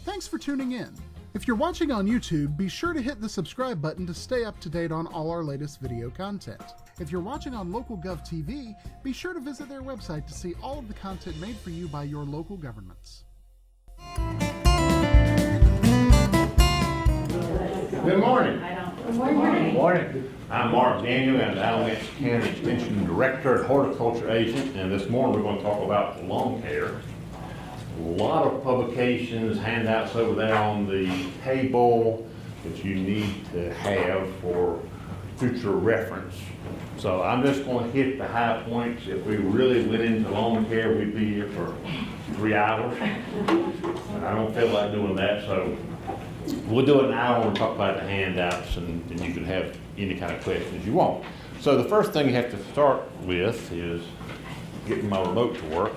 Thanks for tuning in. If you're watching on YouTube, be sure to hit the subscribe button to stay up to date on all our latest video content. If you're watching on LocalGov TV, be sure to visit their website to see all of the content made for you by your local governments. Good morning. Good morning. Good morning. I'm Mark Daniel, and Alamance County Extension Director and Horticulture Agent, and this morning we're going to talk about lawn care. A lot of publications, handouts over there on the table that you need to have for future reference. So I'm just going to hit the high points. If we really went into lawn care, we'd be here for 3 hours. And I don't feel like doing that, so we'll do it an hour and talk about the handouts, and you can have any kind of questions you want. So the first thing you have to start with is getting my remote to work.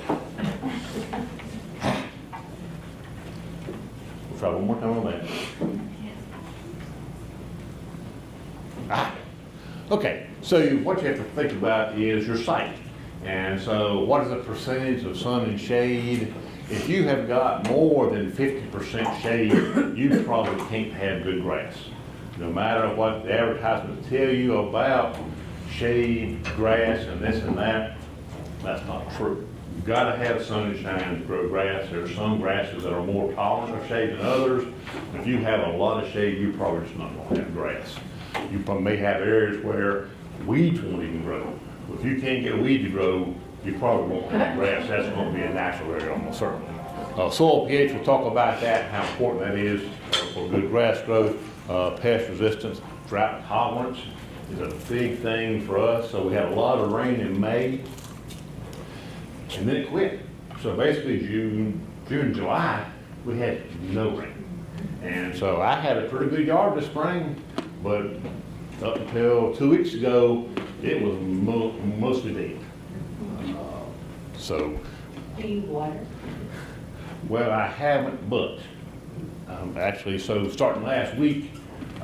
We'll try one more time on that. Okay, so what you have to think about is your site. And so what is the percentage of sun and shade? If you have got more than 50% shade, you probably can't have good grass. No matter what the advertisements tell you about shade, grass, and this and that, that's not true. You've got to have sun and shine to grow grass. There are some grasses that are more tolerant of shade than others. If you have a lot of shade, you're probably just not going to have grass. You may have areas where weeds won't even grow. If you can't get a weed to grow, you probably won't have grass. That's going to be a natural area almost certainly. Soil pH, we'll talk about that, how important that is for good grass growth. Pest resistance, drought tolerance is a big thing for us. So we had a lot of rain in May, and then it quit. So basically June, July, we had no rain. And so I had a pretty good yard this spring, but up until 2 weeks ago, it was mostly dead. So. Do you water? Well, I haven't, but actually, so starting last week,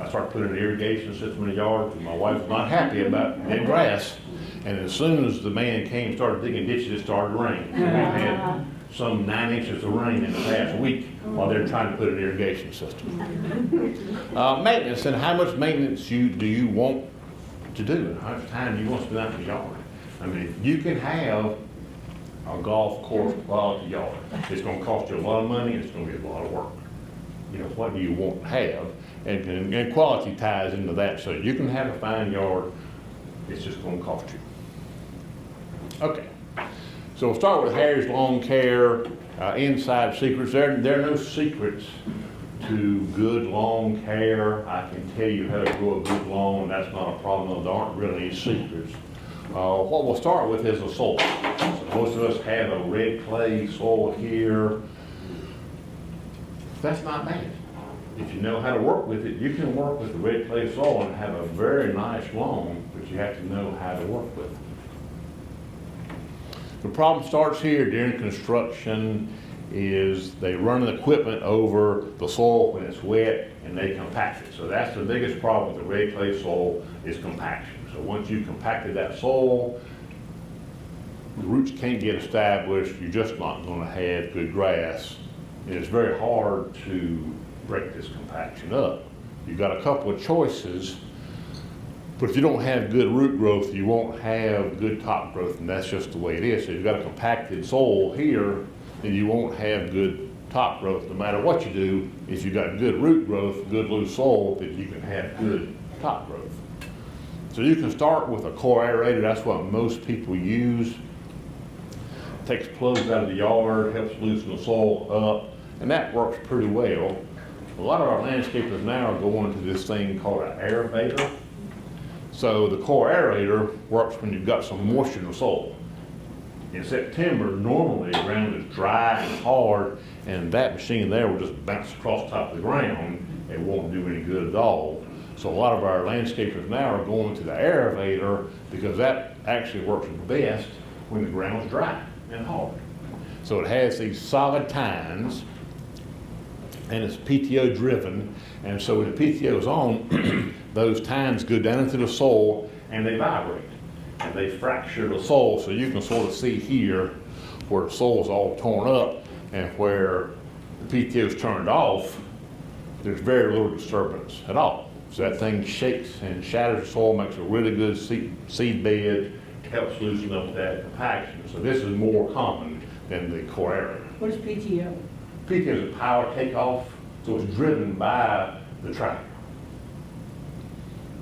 I started putting an irrigation system in the yard. My wife was not happy about dead grass, and as soon as the man came and started digging ditches, it started to rain. So we've had some 9 inches of rain in the past week while they're trying to put an irrigation system. Maintenance, and how much maintenance do you want to do, and how much time do you want to spend out in the yard? I mean, you can have a golf course quality yard. It's going to cost you a lot of money, it's going to be a lot of work. You know, what do you want to have? And quality ties into that. So you can have a fine yard, it's just going to cost you. Okay, so we'll start with Harry's Lawn Care inside secrets. There are no secrets to good lawn care. I can tell you how to grow a good lawn. That's not a problem. There aren't really any secrets. What we'll start with is the soil. So most of us have a red clay soil here. That's not bad. If you know how to work with it, you can work with the red clay soil and have a very nice lawn, but you have to know how to work with it. The problem starts here during construction is they run the equipment over the soil when it's wet and they compact it. So that's the biggest problem with the red clay soil is compaction. So once you've compacted that soil, the roots can't get established, you're just not going to have good grass. And it's very hard to break this compaction up. You've got a couple of choices, but if you don't have good root growth, you won't have good top growth, and that's just the way it is. So you've got a compacted soil here, then you won't have good top growth no matter what you do. If you've got good root growth, good loose soil, then you can have good top growth. So you can start with a core aerator. That's what most people use. Takes plugs out of the yard, helps loosen the soil up, and that works pretty well. A lot of our landscapers now are going to this thing called an aerator. So the core aerator works when you've got some moisture in the soil. In September, normally the ground is dry and hard, and that machine there will just bounce across the top of the ground. It won't do any good at all. So a lot of our landscapers now are going to the aerator because that actually works best when the ground's dry and hard. So it has these solid tines, and it's PTO driven, and so when the PTO is on, those tines go down into the soil and they vibrate and they fracture the soil. So you can sort of see here where the soil is all torn up and where the PTO is turned off, there's very little disturbance at all. So that thing shakes and shatters the soil, makes a really good seed bed, helps loosen up that compaction. So this is more common than the core aerator. What is PTO? PTO is a power takeoff, so it's driven by the tractor.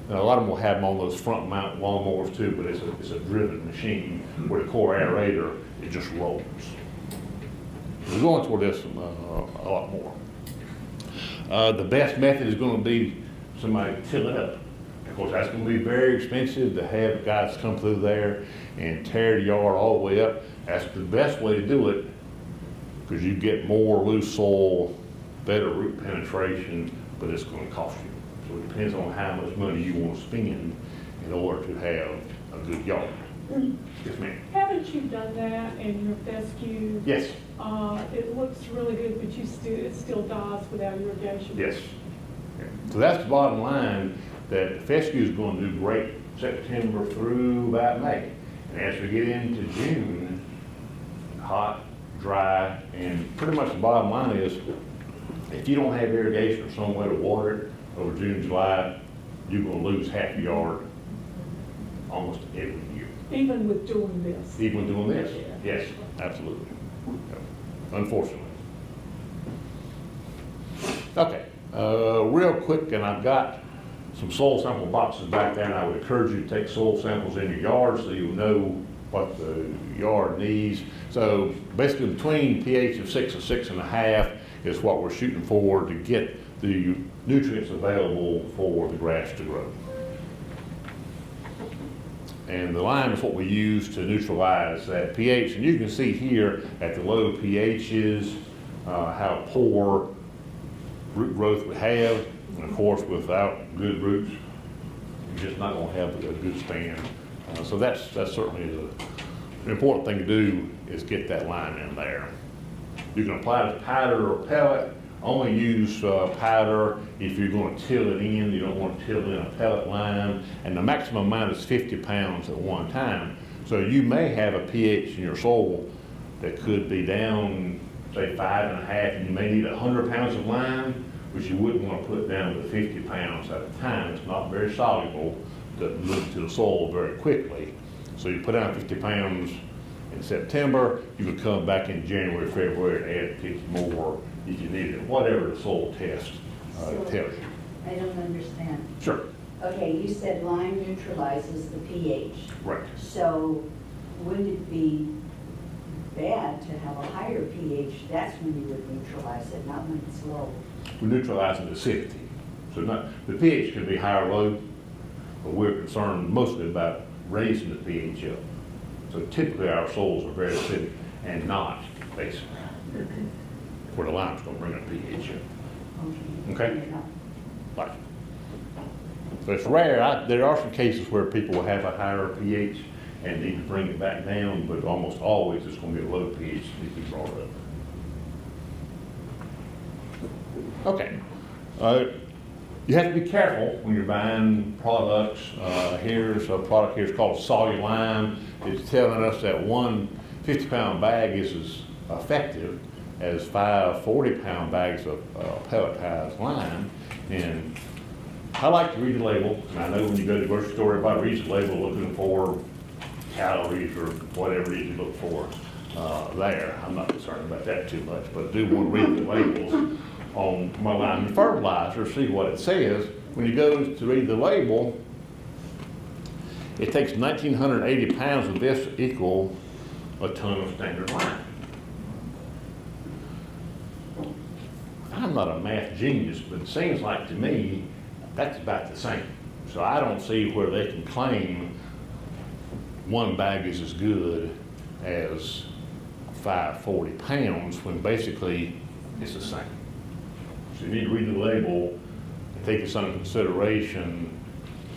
Now, a lot of them will have them on those front mount lawnmowers too, but it's a driven machine where the core aerator, it just rolls. We're going toward this a lot more. The best method is going to be somebody till it up. Of course, that's going to be very expensive to have guys come through there and tear the yard all the way up. That's the best way to do it because you get more loose soil, better root penetration, but it's going to cost you. So it depends on how much money you want to spend in order to have a good yard. Yes, ma'am. Haven't you done that in your fescue? Yes. It looks really good, but it still dies without irrigation. Yes. So that's the bottom line, that fescue is going to do great September through about May. And as we get into June, hot, dry, and pretty much the bottom line is, if you don't have irrigation or some way to water it over June, July, you're going to lose half your yard almost every year. Even with doing this. Even doing this? Yes, absolutely. Unfortunately. Okay, real quick, and I've got some soil sample boxes back there, and I would encourage you to take soil samples in your yard so you'll know what the yard needs. So basically between pH of 6 and 6.5 is what we're shooting for to get the nutrients available for the grass to grow. And the lime is what we use to neutralize that pH. And you can see here at the low pHs how poor root growth we have. And of course, without good roots, you're just not going to have a good span. So that's certainly an important thing to do, is get that lime in there. You can apply it as powder or pellet. Only use powder if you're going to till it in. You don't want to till in a pellet lime. And the maximum amount is 50 pounds at one time. So you may have a pH in your soil that could be down, say 5.5, and you may need 100 pounds of lime, which you wouldn't want to put down to 50 pounds at a time. It's not very soluble, doesn't move to the soil very quickly. So you put down 50 pounds in September, you would come back in January, February, and add 50 more if you need it, whatever the soil test tells you. I don't understand. Sure. Okay, you said lime neutralizes the pH. Right. So wouldn't it be bad to have a higher pH? That's when you would neutralize it, not when it's low. We're neutralizing the acidity. So the pH can be high or low, but we're concerned mostly about raising the pH up. So typically our soils are very acidic and not basic, where the lime's going to bring up pH up. Okay? Right. So it's rare. There are some cases where people will have a higher pH and need to bring it back down, but almost always it's going to be a low pH that needs to be brought up. Okay. You have to be careful when you're buying products. Here's a product here, it's called Solulime. It's telling us that one 50-pound bag is as effective as 5 40-pound bags of pelletized lime. And I like to read the label, and I know when you go to the grocery store, everybody reads the label looking for calories or whatever it is you look for there. I'm not concerned about that too much, but I do want to read the labels on my lime and fertilizer, see what it says. When you go to read the label, it takes 1,980 pounds of this to equal a ton of standard lime. I'm not a math genius, but it seems like to me that's about the same. So I don't see where they can claim one bag is as good as 540 pounds when basically it's the same. So you need to read the label and take this under consideration.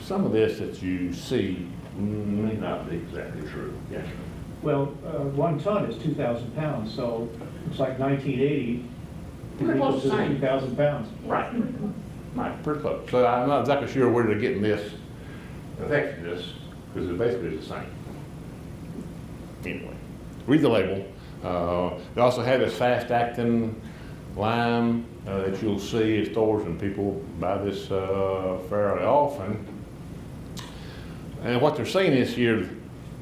Some of this that you see may not be exactly true. Yeah. Well, 1 ton is 2,000 pounds, so it's like 1980 Pretty close to the same. 2,000 pounds. Right. Right, pretty close. So I'm not exactly sure where they're getting this effectiveness, because it basically is the same. Anyway, read the label. They also have this fast-acting lime that you'll see at stores, and people buy this fairly often. And what they're saying is here,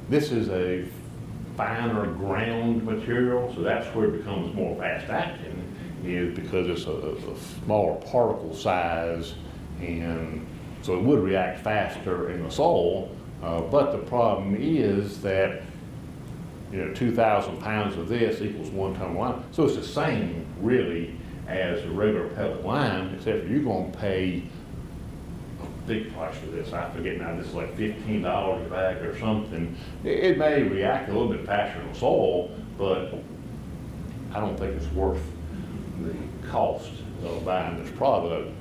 this is a finer ground material, so that's where it becomes more fast acting, is because it's a smaller particle size, and so it would react faster in the soil. But the problem is that 2,000 pounds of this equals 1 ton of lime. So it's the same really as a regular pellet lime, except for you're going to pay a big price for this. I forget now, this is like $15 a bag or something. It may react a little bit faster in the soil, but I don't think it's worth the cost of buying this product.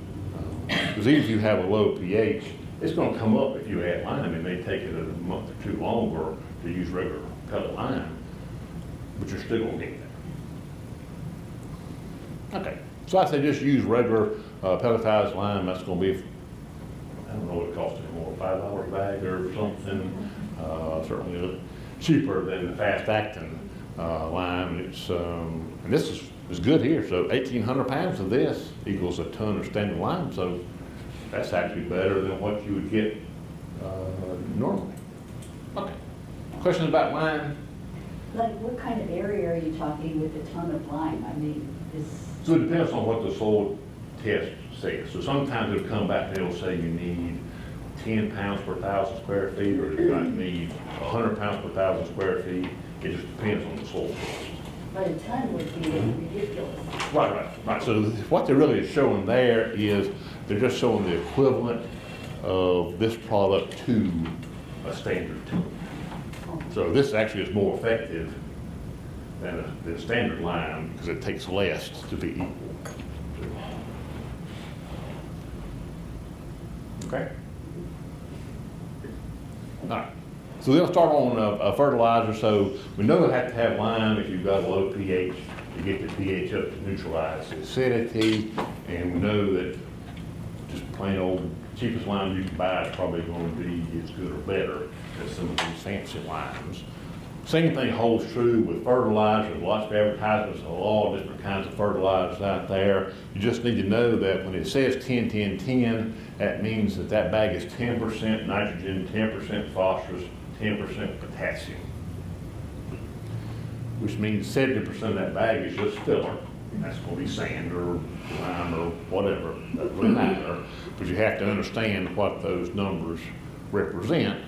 Because even if you have a low pH, it's going to come up if you add lime. It may take it a month or two longer to use regular pellet lime, but you're still going to get that. Okay, so I say just use regular pelletized lime. That's going to be, I don't know what it costs anymore, $5 a bag or something. Certainly cheaper than the fast acting lime. It's and this is good here. So 1,800 pounds of this equals a ton of standard lime. So that's actually better than what you would get normally. Okay. Questions about lime? Like, what kind of area are you talking with a ton of lime? I mean, So it depends on what the soil test says. So sometimes it'll come back and it'll say you need 10 pounds per 1,000 square feet, or you might need 100 pounds per 1,000 square feet. It just depends on the soil test. but a ton would be ridiculous. Right. So what they're really showing there is they're just showing the equivalent of this product to a standard tube. So this actually is more effective than the standard lime because it takes less to be equal. Okay. All right. So we'll start on a fertilizer. So we know you have to have lime if you've got a low pH to get the pH up to neutralize the acidity. And we know that just plain old cheapest lime you can buy is probably going to be as good or better than some of these fancy limes. Same thing holds true with fertilizers. Lots of advertisements of all different kinds of fertilizers out there. You just need to know that when it says 10, 10, 10, that means that that bag is 10% nitrogen, 10% phosphorus, 10% potassium. Which means 70% of that bag is just filler. That's going to be sand or lime or whatever. Doesn't really matter. But you have to understand what those numbers represent.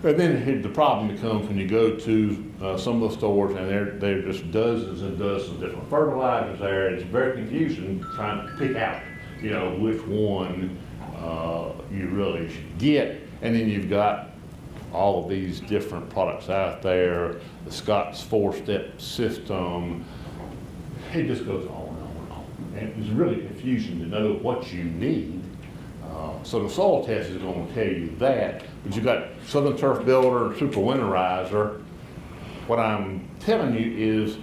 And then the problem becomes when you go to some of the stores and there are just dozens and dozens of different fertilizers there. It's very confusing trying to pick out, which one you really should get. And then you've got all of these different products out there, the Scott's 4-step system. It just goes on and on and on. And it's really confusing to know what you need. So the soil test is going to tell you that, but you've got Southern Turf Builder and Super Winterizer. What I'm telling you is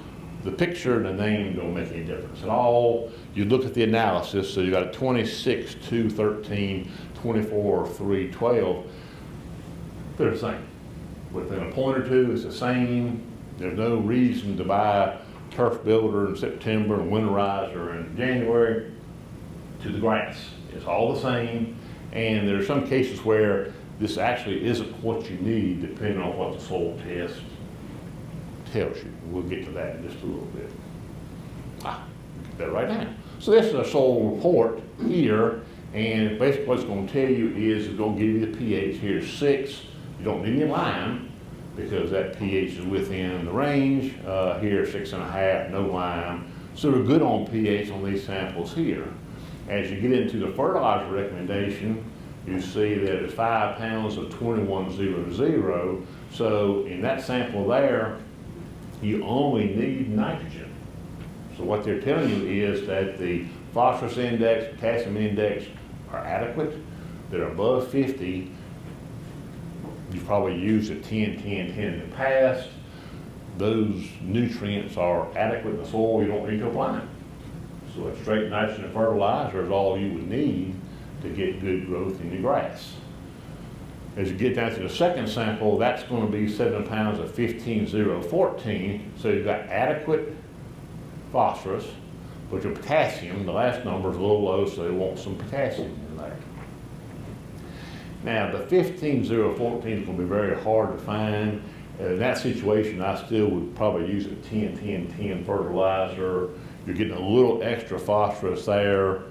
the picture and the name don't make any difference at all. You look at the analysis, so you got a 26, 2, 13, 24, 3, 12. They're the same. Within a point or two, it's the same. There's no reason to buy Turf Builder in September and Winterizer in January to the grass. It's all the same. And there are some cases where this actually isn't what you need depending on what the soil test tells you. We'll get to that in just a little bit. Get that right now. So this is a soil report here, and basically what it's going to tell you is it's going to give you the pH here 6. You don't need any lime because that pH is within the range. Here 6.5, no lime. So we're good on pH on these samples here. As you get into the fertilizer recommendation, you see that it's 5 pounds of 2100. So in that sample there, you only need nitrogen. So what they're telling you is that the phosphorus index, potassium index are adequate. They're above 50. You've probably used a 10, 10, 10 in the past. Those nutrients are adequate in the soil. You don't need to apply them. So a straight nitrogen fertilizer is all you would need to get good growth in your grass. As you get down to the second sample, that's going to be 7 pounds of 15,014. So you've got adequate phosphorus, But your potassium, the last number is a little low, so they want some potassium in there. Now, the 15014 is going to be very hard to find. In that situation, I still would probably use a 10-10-10 fertilizer. You're getting a little extra phosphorus there,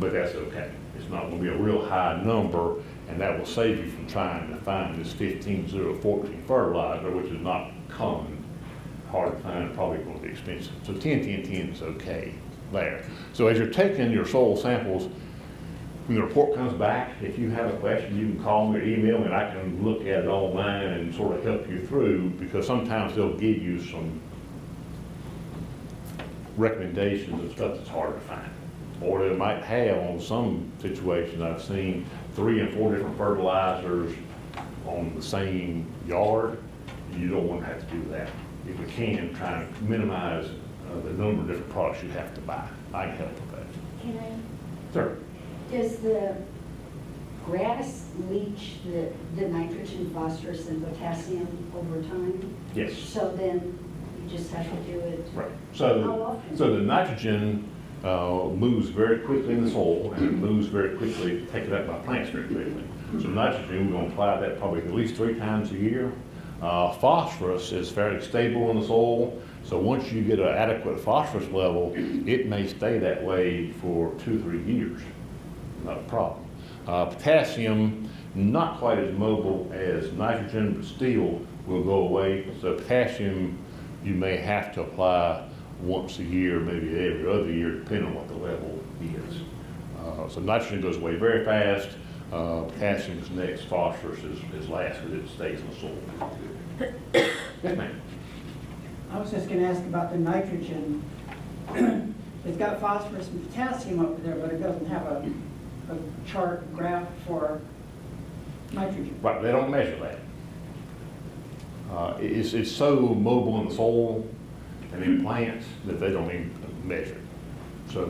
but that's okay. It's not going to be a real high number, and that will save you from trying to find this 15014 fertilizer, which is not common, hard to find, probably going to be expensive. So 10-10-10 is okay there. So as you're taking your soil samples, when the report comes back, if you have a question, you can call me or email me, and I can look at it online and sort of help you through, because sometimes they'll give you some recommendations of stuff that's hard to find. Or they might have, on some situations I've seen, 3 and 4 different fertilizers on the same yard. You don't want to have to do that. If you can, try to minimize the number of different products you have to buy. I can help with that. Can I? Sure. Does the grass leach the nitrogen, phosphorus, and potassium over time? Yes. So then you just have to do it? Right. How So, often? so the nitrogen moves very quickly in the soil, and it moves very quickly, taken up by plants very quickly. So nitrogen, we're going to apply that probably at least 3 times a year. Phosphorus is fairly stable in the soil, so once you get an adequate phosphorus level, it may stay that way for 2-3 years. Not a problem. Potassium, not quite as mobile as nitrogen, but still will go away. So potassium, you may have to apply once a year, maybe every other year, depending on what the level is. So nitrogen goes away very fast. Potassium is next. Phosphorus is last, because it stays in the soil. Yes, ma'am. I was just gonna ask about the nitrogen. It's got phosphorus and potassium up there, but it doesn't have a chart graph for nitrogen. Right, they don't measure that. It's so mobile in the soil and in plants that they don't even measure it. So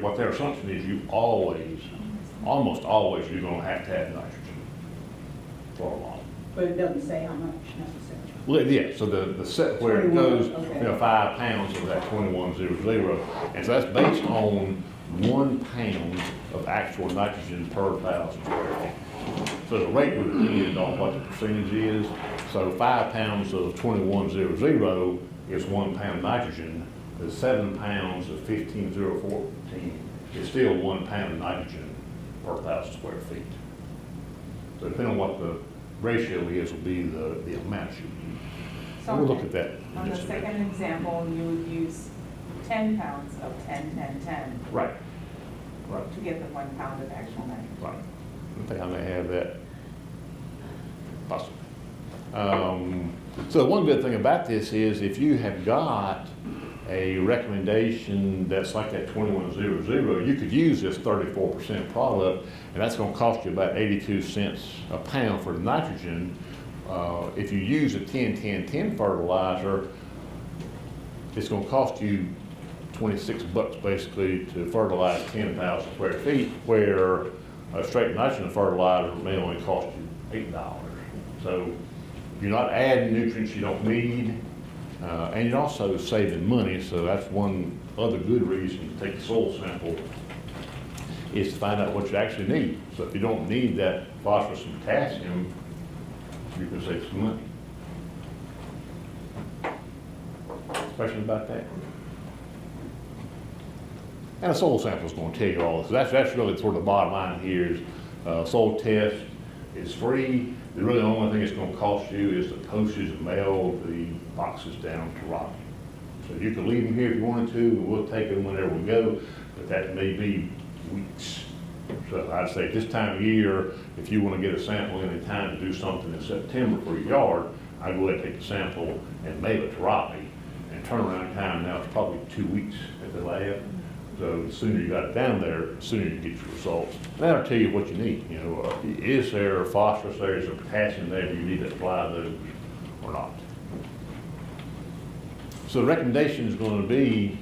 what their assumption is, you always, almost always, you're gonna have nitrogen for a while. But it doesn't say how much necessarily. Well, yeah, so the set where it 21, goes, okay. 5 pounds of that 2100, and so that's based on 1 pound of actual nitrogen per 1,000 square feet. So the rate would depend on what the percentage is. So 5 pounds of 2100 is 1 pound nitrogen. The 7 pounds of 15014 is still 1 pound of nitrogen per 1,000 square feet. So depending on what the ratio is, will be the amount you use. So We'll look at that in on the just a minute. second example, you would use 10 pounds of 10-10-10 Right, right, to get the 1 pound of actual nitrogen. right. I think I may have that possibly. So one good thing about this is if you have got a recommendation that's like that 2100, you could use this 34% product, and that's going to cost you about 82 cents a pound for the nitrogen. If you use a 10-10-10 fertilizer, it's going to cost you 26 bucks basically to fertilize 10,000 square feet, where a straight nitrogen fertilizer may only cost you $8. So you're not adding nutrients you don't need, and you're also saving money. So that's one other good reason to take a soil sample, is to find out what you actually need. So if you don't need that phosphorus and potassium, you can save some money. Questions about that? And a soil sample is going to tell you all this. That's really sort of the bottom line here is soil test is free. The only thing it's going to cost you is the postage to mail the boxes down to Rocky. So you can leave them here if you wanted to, and we'll take them whenever we go, but that may be weeks. So I'd say this time of year, if you want to get a sample any time to do something in September for your yard, I'd go ahead and take the sample and mail it to Rocky. And turnaround time now is probably 2 weeks at the lab. So the sooner you got it down there, the sooner you get your results. And that'll tell you what you need. You know, is there phosphorus there? Is there potassium there? Do you need to apply those or not? So the recommendation is going to be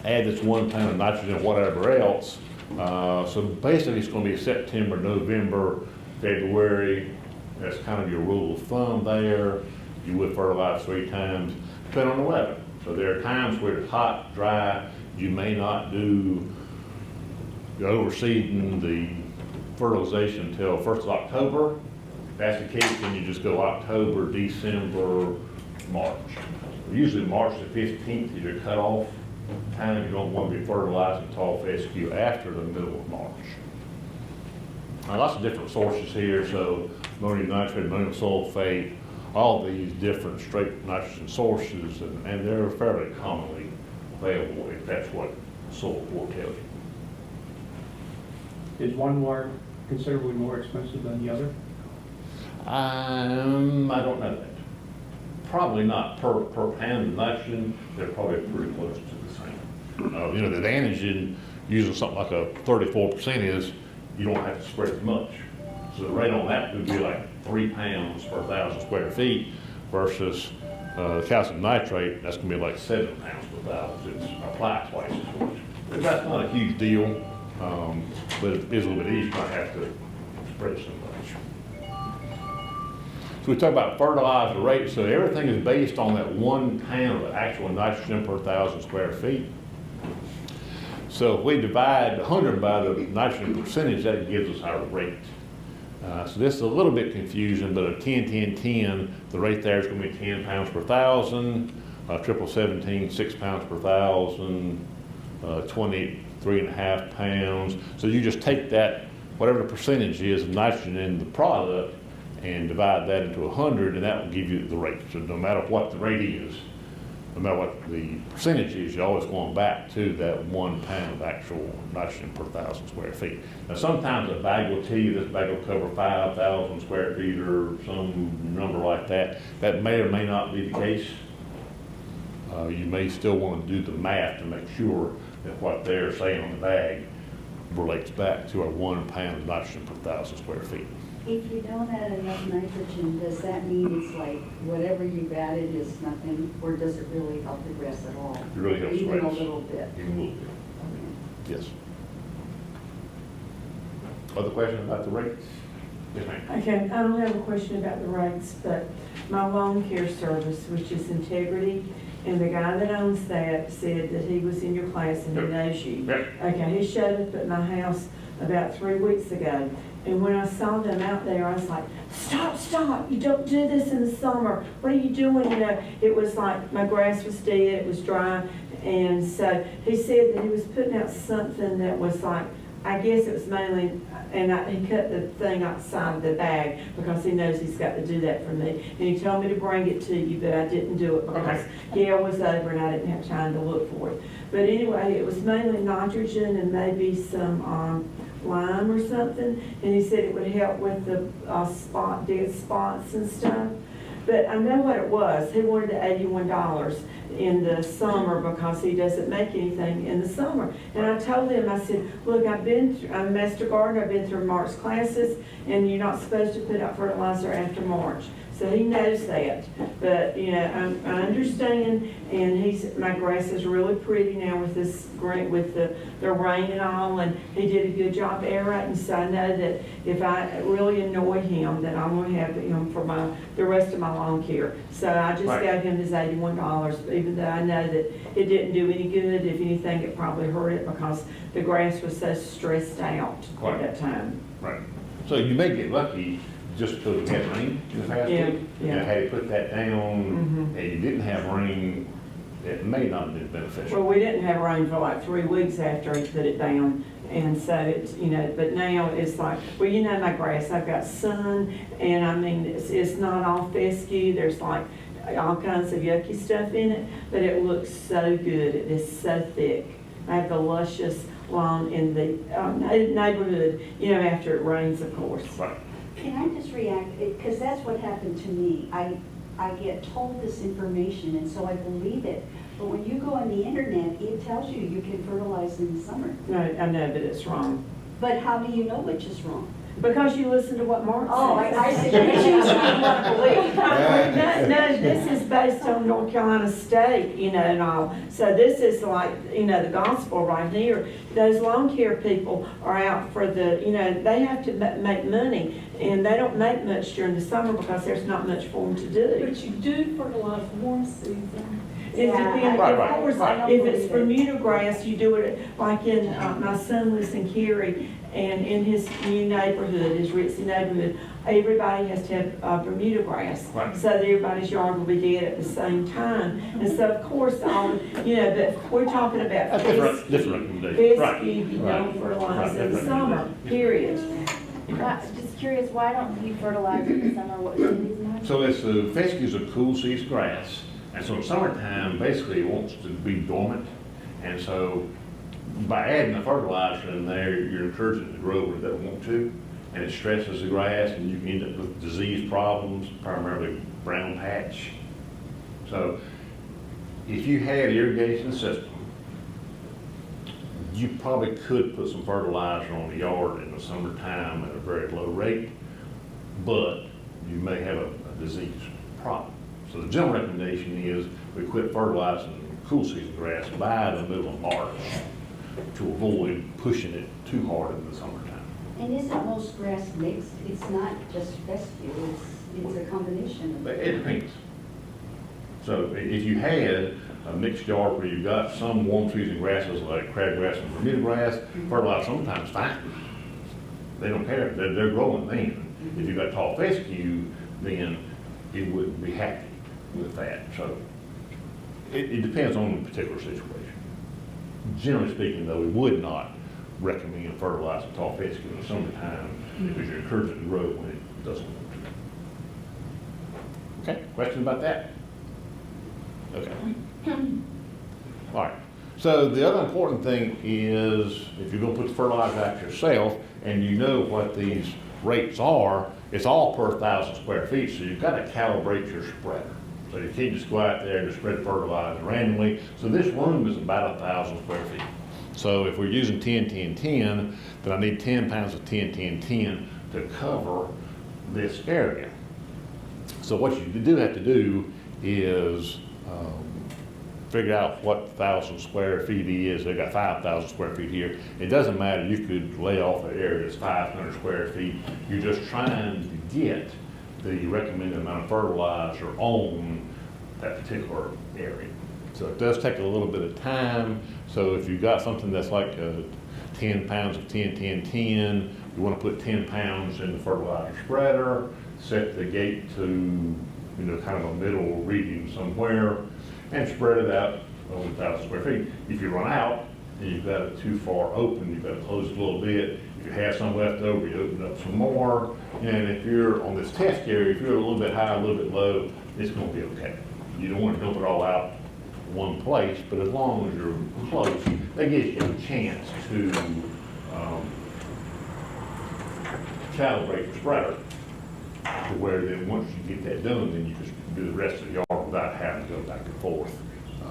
add this 1 pound of nitrogen or whatever else. So basically it's going to be September, November, February. That's kind of your rule of thumb there. You would fertilize 3 times, depending on the weather. So there are times where it's hot, dry, you may not do the overseeding, the fertilization until 1st of October. If that's the case, then you just go October, December, March. Usually March the 15th is your cutoff time. You don't want to be fertilizing tall fescue after the middle of March. Now, lots of different sources here, so ammonium nitrate, ammonium sulfate, all these different straight nitrogen sources, and they're fairly commonly available if that's what Soil Report tells you. Is one more considerably more expensive than the other? I don't know that. Probably not per pound of nitrogen, they're probably pretty close to the same. You know, the advantage in using something like a 34% is you don't have to spread as much. So the rate on that would be like 3 pounds per 1,000 square feet versus calcium nitrate, that's gonna be like 7 pounds per 1,000. It's applied twice as much. But that's not a huge deal, but it is a little bit easier to not have to spread so much. So we talk about fertilizer rate, so everything is based on that 1 pound of actual nitrogen per 1,000 square feet. So if we divide 100 by the nitrogen percentage, that gives us our rate. So this is a little bit confusing, but a 10-10-10, the rate there is going to be 10 pounds per 1,000, 17-17, 6 pounds per 1,000, 23.5 pounds. So you just take that, whatever the percentage is of nitrogen in the product, and divide that into 100, and that will give you the rate. So no matter what the rate is, no matter what the percentage is, you're always going back to that 1 pound of actual nitrogen per 1,000 square feet. Now sometimes a bag will tell you this bag will cover 5,000 square feet or some number like that. That may or may not be the case. You may still want to do the math to make sure that what they're saying on the bag relates back to our 1 pound of nitrogen per 1,000 square feet. If you don't add enough nitrogen, does that mean it's like whatever you've added is nothing, or does it really help the grass at all? It really helps Even grass. a little bit? Even a little bit. Okay. Yes. Other questions about the rates? Yes, ma'am. Okay, I don't have a question about the rates, but my lawn care service, which is Integrity, and the guy that owns that said that he was in your class and he Yep. knows you. Yep. Okay, he showed up at my house about 3 weeks ago, and when I saw them out there, I was like, stop, you don't do this in the summer. What are you doing? You know, it was like my grass was dead, it was dry, and so he said that he was putting out something that was like, I guess it was mainly, and he cut the thing outside the bag because he knows he's got to do that for me. And he told me to bring it to you, but I didn't do it because Gail was over and I didn't have time to look for it. But anyway, it was mainly nitrogen and maybe some lime or something. And he said it would help with the dead spots and stuff. But I know what it was. He wanted the $81 in the summer because he doesn't make anything in the summer. And I told him, I said, look, I'm a master gardener, I've been through Mark's classes, and you're not supposed to put out fertilizer after March. So he knows that. But, you know, I understand, and my grass is really pretty now with this great, with the rain and all, and he did a good job aerating, so I know that if I really annoy him, then I'm gonna have him for the rest of my lawn care. So I just gave him his $81, even though I know that it didn't do any good. If anything, it probably hurt it because the grass was so stressed out at that time. Right. So you may get lucky just because we had rain in the past Yeah, week. yeah. You know, had you put that down Mhm. and you didn't have rain, it may not have been beneficial. Well, we didn't have rain for like 3 weeks after he put it down. And so it's, you know, but now it's like, well, you know, my grass, I've got sun, and I mean, it's not all fescue. There's like all kinds of yucky stuff in it, but it looks so good. It is so thick. I have the luscious lawn in the neighborhood, you know, after it rains, of course. Right. Can I just react, because that's what happened to me. I get told this information, and so I believe it. But when you go on the internet, it tells you you can fertilize in the summer. No, I know, but it's wrong. But how do you know which is wrong? Because you listen to what Mark says. Oh, I see. You're choosing what to believe. No, this is based on North Carolina State, you know, and all. So this is like, you know, the gospel right here. Those lawn care people are out for the, you know, they have to make money, and they don't make much during the summer because there's not much for them to do. But you do fertilize warm season. It Yeah, depends, Right, of right, course, right. if it's Bermuda grass, you do it, like in, my son lives in Cary, and in his new neighborhood, his Ritzy neighborhood, everybody has to have Bermuda grass. Right. So that everybody's yard will be dead at the same time. And so, of course, but we're talking about That's different recommendation. Right. fescue, you don't Right. fertilize Right. in the summer, period. Just curious, why don't you fertilize in the summer? What's the reason? So it's fescue is a cool season grass, and so in summertime, basically it wants to be dormant, and so by adding the fertilizer in there, you're encouraging it to grow where it doesn't want to, and it stresses the grass, and you can end up with disease problems, primarily brown patch. So if you had an irrigation system, you probably could put some fertilizer on the yard in the summertime at a very low rate, but you may have a disease problem. So the general recommendation is we quit fertilizing cool season grass by the middle of March to avoid pushing it too hard in the summertime. And isn't most grass mixed? It's not just fescue, it's a combination But of. it depends. So if you had a mixed yard where you've got some warm season grasses like crabgrass and Bermuda grass, fertilizer sometimes fine. They don't care, they're growing then. If you've got tall fescue, then it wouldn't be happy with that. So it depends on the particular situation. Generally speaking, though, we would not recommend fertilizing tall fescue in the summertime because you're encouraging it to grow when it doesn't want to. Okay, question about that? Okay. All right. So the other important thing is if you're going to put the fertilizer out yourself and you know what these rates are, it's all per 1,000 square feet, so you've got to calibrate your spreader. So you can't just go out there and just spread fertilizer randomly. So this room is about 1,000 square feet. So if we're using 10, 10, 10, then I need 10 pounds of 10, 10, 10 to cover this area. So what you do have to do is figure out what 1,000 square feet is. They've got 5,000 square feet here. It doesn't matter, you could lay off an area that's 500 square feet. You're just trying to get the recommended amount of fertilizer on that particular area. So it does take a little bit of time. So if you've got something that's like 10 pounds of 10, 10, 10, you want to put 10 pounds in the fertilizer spreader, set the gate to, kind of a middle reading somewhere, and spread it out over 1,000 square feet. If you run out and you've got it too far open, you've got to close it a little bit. If you have some left over, you open up some more. And if you're on this test area, if you're a little bit high, a little bit low, it's going to be okay. You don't want to dump it all out one place, but as long as you're close, that gives you a chance to calibrate your spreader to where then once you get that done, then you just do the rest of the yard without having to go back and forth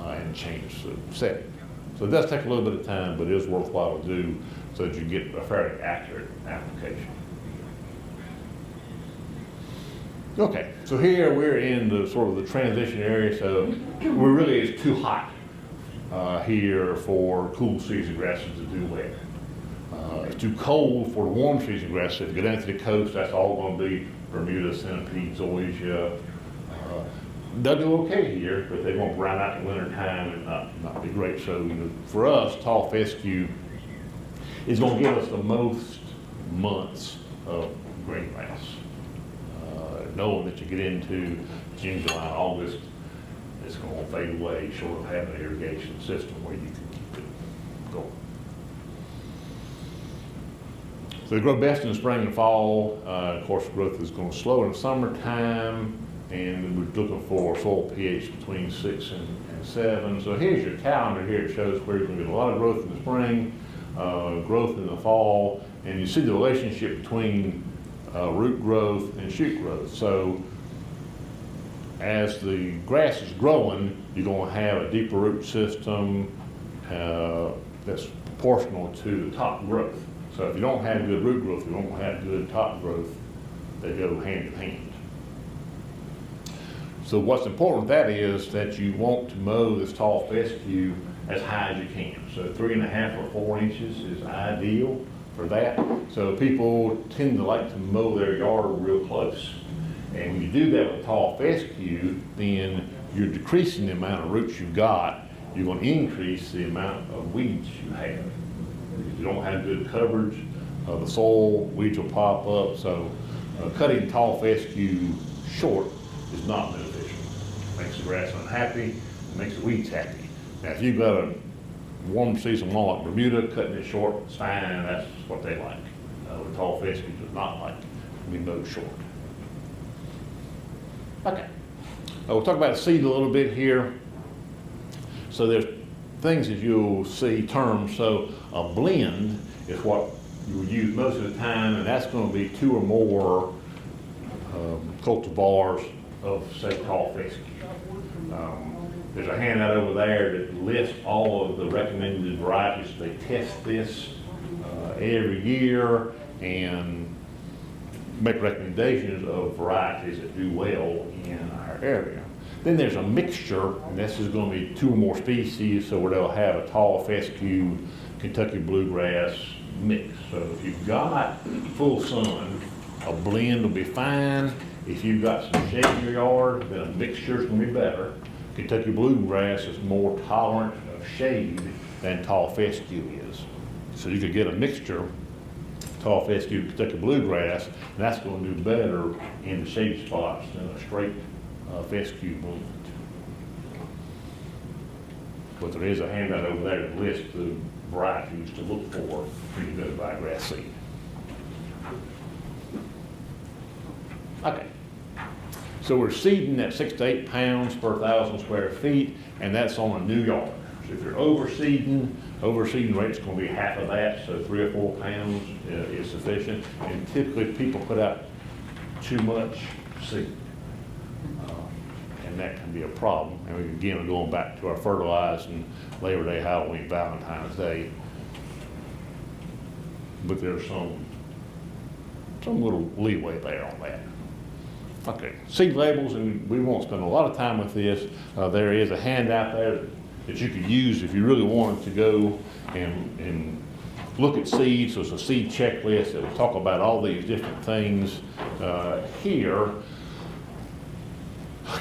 and change the setting. So it does take a little bit of time, but it is worthwhile to do so that you get a fairly accurate application. Okay, so here we're in the sort of the transition area, so we really is too hot here for cool season grasses to do well. It's too cold for the warm season grasses. If you go down to the coast, that's all going to be Bermuda, centipede, zoysia. They'll do okay here, but they won't brown out in the winter time and not be great. So for us, tall fescue is going to give us the most months of green grass. Knowing that you get into June, July, August, it's going to fade away short of having an irrigation system where you can keep it going. So they grow best in the spring and fall. Of course, growth is going to slow in the summertime, and we're looking for soil pH between 6 and 7. So here's your calendar here. It shows where you're going to get a lot of growth in the spring, growth in the fall, and you see the relationship between root growth and shoot growth. So as the grass is growing, you're going to have a deeper root system that's proportional to the top growth. So if you don't have good root growth, you don't have good top growth. They go hand in hand. So what's important with that is that you want to mow this tall fescue as high as you can. So 3.5 or 4 inches is ideal for that. So people tend to like to mow their yard real close. And when you do that with tall fescue, then you're decreasing the amount of roots you've got, you're gonna increase the amount of weeds you have. If you don't have good coverage of the soil, weeds will pop up, so cutting tall fescue short is not beneficial. Makes the grass unhappy, makes the weeds happy. Now, if you've got a warm season one like Bermuda, cutting it short is fine, that's what they like. The tall fescue does not like to be mowed short. Okay. We'll talk about seed a little bit here. So there's things that you'll see terms. So a blend is what you would use most of the time, and that's going to be 2 or more cultivars of, say, tall fescue. There's a handout over there that lists all of the recommended varieties. They test this every year and make recommendations of varieties that do well in our area. Then there's a mixture, and this is going to be 2 or more species, so where they'll have a tall fescue, Kentucky bluegrass mix. So if you've got full sun, a blend will be fine. If you've got some shade in your yard, then a mixture is going to be better. Kentucky bluegrass is more tolerant of shade than tall fescue is. So you could get a mixture, tall fescue, Kentucky bluegrass, and that's going to do better in the shady spots than a straight fescue blend. But there is a handout over there that lists the varieties to look for when you go to buy grass seed. Okay. So we're seeding at 6 to 8 pounds per 1,000 square feet, and that's on a new yard. So if you're overseeding rate's going to be half of that, so 3 or 4 pounds is sufficient. And typically people put out too much seed, and that can be a problem. And we, again, are going back to our fertilizing Labor Day, Halloween, Valentine's Day. But there's some little leeway there on that. Okay, seed labels, and we won't spend a lot of time with this. There is a handout there that you could use if you really wanted to go and look at seeds. So it's a seed checklist that will talk about all these different things here.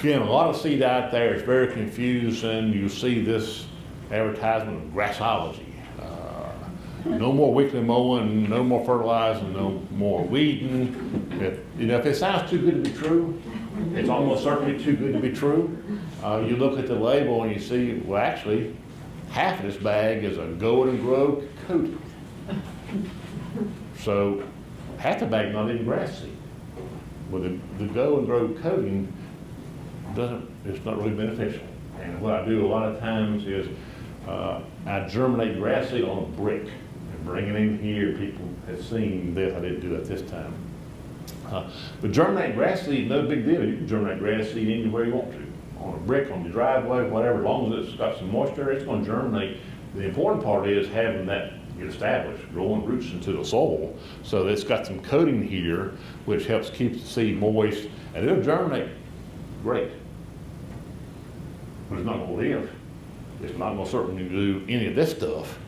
Again, a lot of seed out there. It's very confusing. You see this advertisement of grassology. No more weekly mowing, no more fertilizing, no more weeding. If it sounds too good to be true, it's almost certainly too good to be true. You look at the label and you see, well, actually, half of this bag is a Go and Grow coating. So half the bag not even grass seed. Well, the Go and Grow coating it's not really beneficial. And what I do a lot of times is I germinate grass seed on a brick. Bring it in here. People have seen this. I didn't do that this time. But germinate grass seed, no big deal. You can germinate grass seed anywhere you want to. On a brick, on your driveway, whatever. As long as it's got some moisture, it's going to germinate. The important part is having that get established, growing roots into the soil. So it's got some coating here, which helps keep the seed moist, and it'll germinate great. But it's not going to live. It's not going to certainly do any of this stuff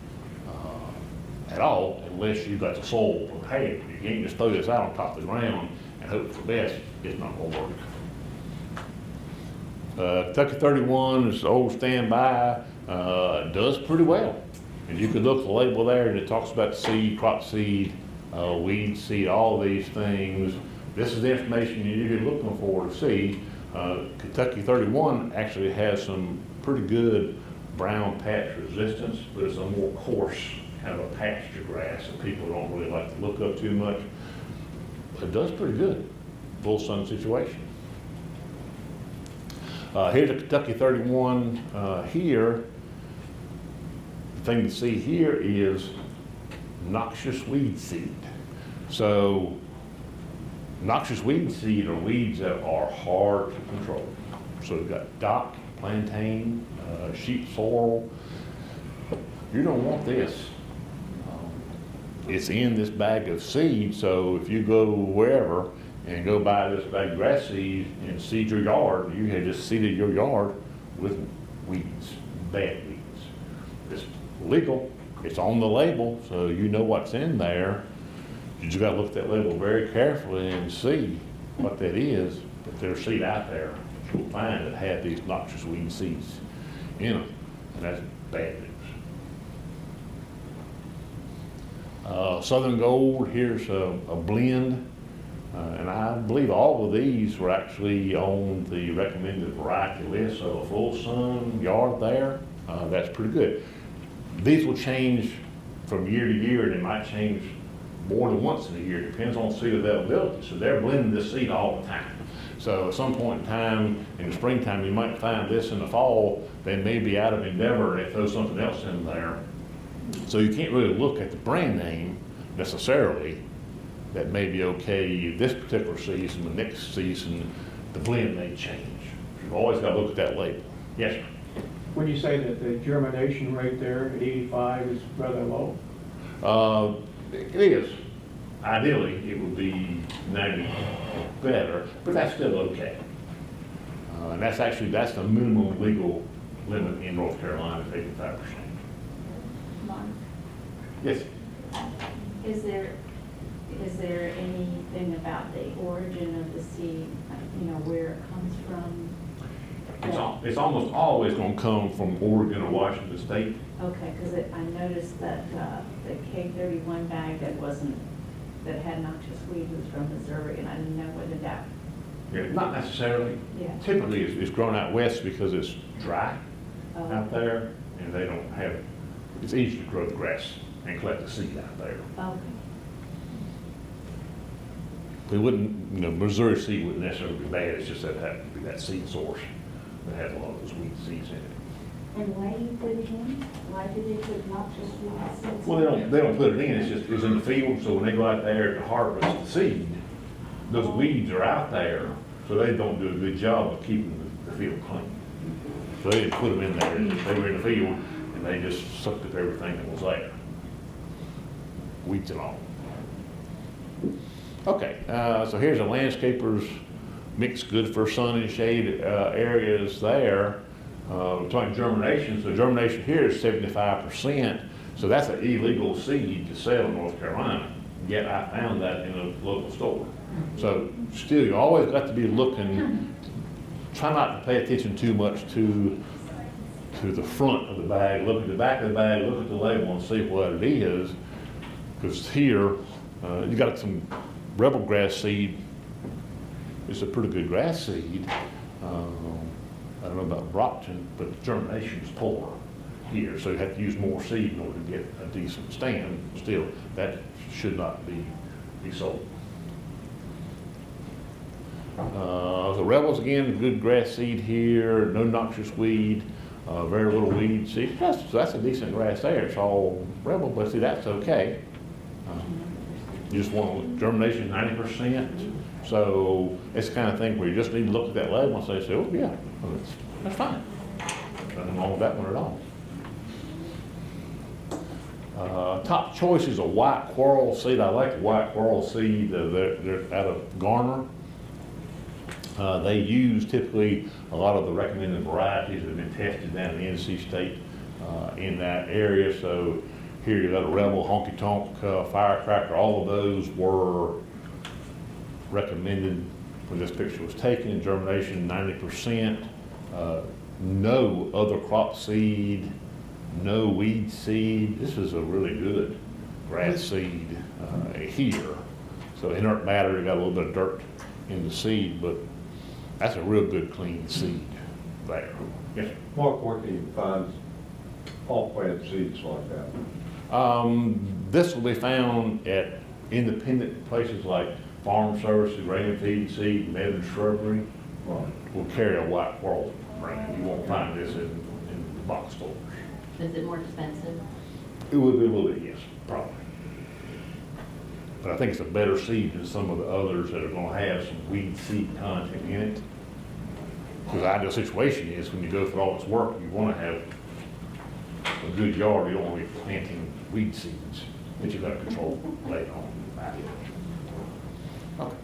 at all, unless you've got the soil prepared. You can't just throw this out on top of the ground and hope for the best. It's not going to work. Kentucky 31 is old standby. Does pretty well. And you could look at the label there, and it talks about the seed, crop seed, weed seed, all these things. This is the information you're looking for to see. Kentucky 31 actually has some pretty good brown patch resistance, but it's a more coarse kind of a pasture grass that people don't really like to look up too much. But it does pretty good, full sun situation. Here's a Kentucky 31 here. The thing to see here is noxious weed seed. So noxious weed seed are weeds that are hard to control. So we've got dock, plantain, sheep sorrel. You don't want this. It's in this bag of seed, so if you go wherever and go buy this bag of grass seed and seed your yard, you have just seeded your yard with weeds, bad weeds. It's legal, it's on the label, so you know what's in there. You just gotta look at that label very carefully and see what that is. But there's seed out there you'll find that have these noxious weed seeds in them, and that's bad news. Southern Gold, here's a blend, and I believe all of these were actually on the recommended variety list, so a full sun yard there, that's pretty good. These will change from year to year, and they might change more than once in a year, depends on seed availability. So they're blending this seed all the time. So at some point in time, in the springtime, you might find this. In the fall, they may be out of Endeavor and they throw something else in there. So you can't really look at the brand name necessarily. That may be okay this particular season, the next season, the blend may change. You've always got to look at that label. Yes, sir. When you say that the germination rate there at 85 is rather low? It is. Ideally, it would be 90 better, but that's still okay. And that's the minimum legal limit in North Carolina, is 85%. Mark, Yes. is there anything about the origin of the seed, where it comes from? It's almost always going to come from Oregon or Washington State. Okay, because I noticed that the K31 bag that had noxious weed was from Missouri, and I didn't know whether that. Yeah, not necessarily. Yeah. Typically, it's grown out west because it's dry Oh. out there, and they don't have, it's easy to grow the grass and collect the seed out there. Okay. We wouldn't, Missouri seed wouldn't necessarily be bad, it's just that it happened to be that seed source that had a lot of those weed seeds in it. And why do you put it in? Why do they put noxious weed seeds? Well, they don't put it in, it's in the field, so when they go out there to harvest the seed, those weeds are out there, so they don't do a good job of keeping the field clean. So they didn't put them in there, they were in the field, and they just sucked up everything that was there. Weeds and all. Okay, so here's a landscaper's mix, good for sun and shade areas there. We're talking germination, so germination here is 75%, so that's an illegal seed to sell in North Carolina, yet I found that in a local store. So still, you always got to be looking, try not to pay attention too much to the front of the bag, look at the back of the bag, look at the label and see what it is, because here, you got some rebel grass seed. It's a pretty good grass seed. I don't know about Brockton, but germination is poor here, so you have to use more seed in order to get a decent stand. Still, that should not be sold. The Rebels, again, good grass seed here, no noxious weed, very little weed. See, that's a decent grass there. It's all Rebel, but see, that's okay. You just want germination 90%. So it's the kind of thing where you just need to look at that label and say, oh yeah, well, that's fine. Nothing wrong with that one at all. Top choice is a white quarrel seed. I like the white quarrel seed. They're out of Garner. They use typically a lot of the recommended varieties that have been tested down in the NC State in that area. So here you got a Rebel, Honky Tonk, Firecracker. All of those were recommended when this picture was taken. Germination 90%. No other crop seed, no weed seed. This is a really good grass seed here. So inert matter, you got a little bit of dirt in the seed, but that's a real good clean seed there. Yes, sir. Mark, where can you find off-plant seeds like that? This will be found at independent places like Farm Services, Raymond Feed and Seed, Medon Shrubbery. Will carry a white quarrel brand. You won't find this in the box stores. Is it more expensive? It would be a little bit, yes, probably. But I think it's a better seed than some of the others that are going to have some weed seed content in it. Because the ideal situation is when you go through all this work, you want to have a good yard. You don't want to be planting weed seeds that you've got to control later on. Okay.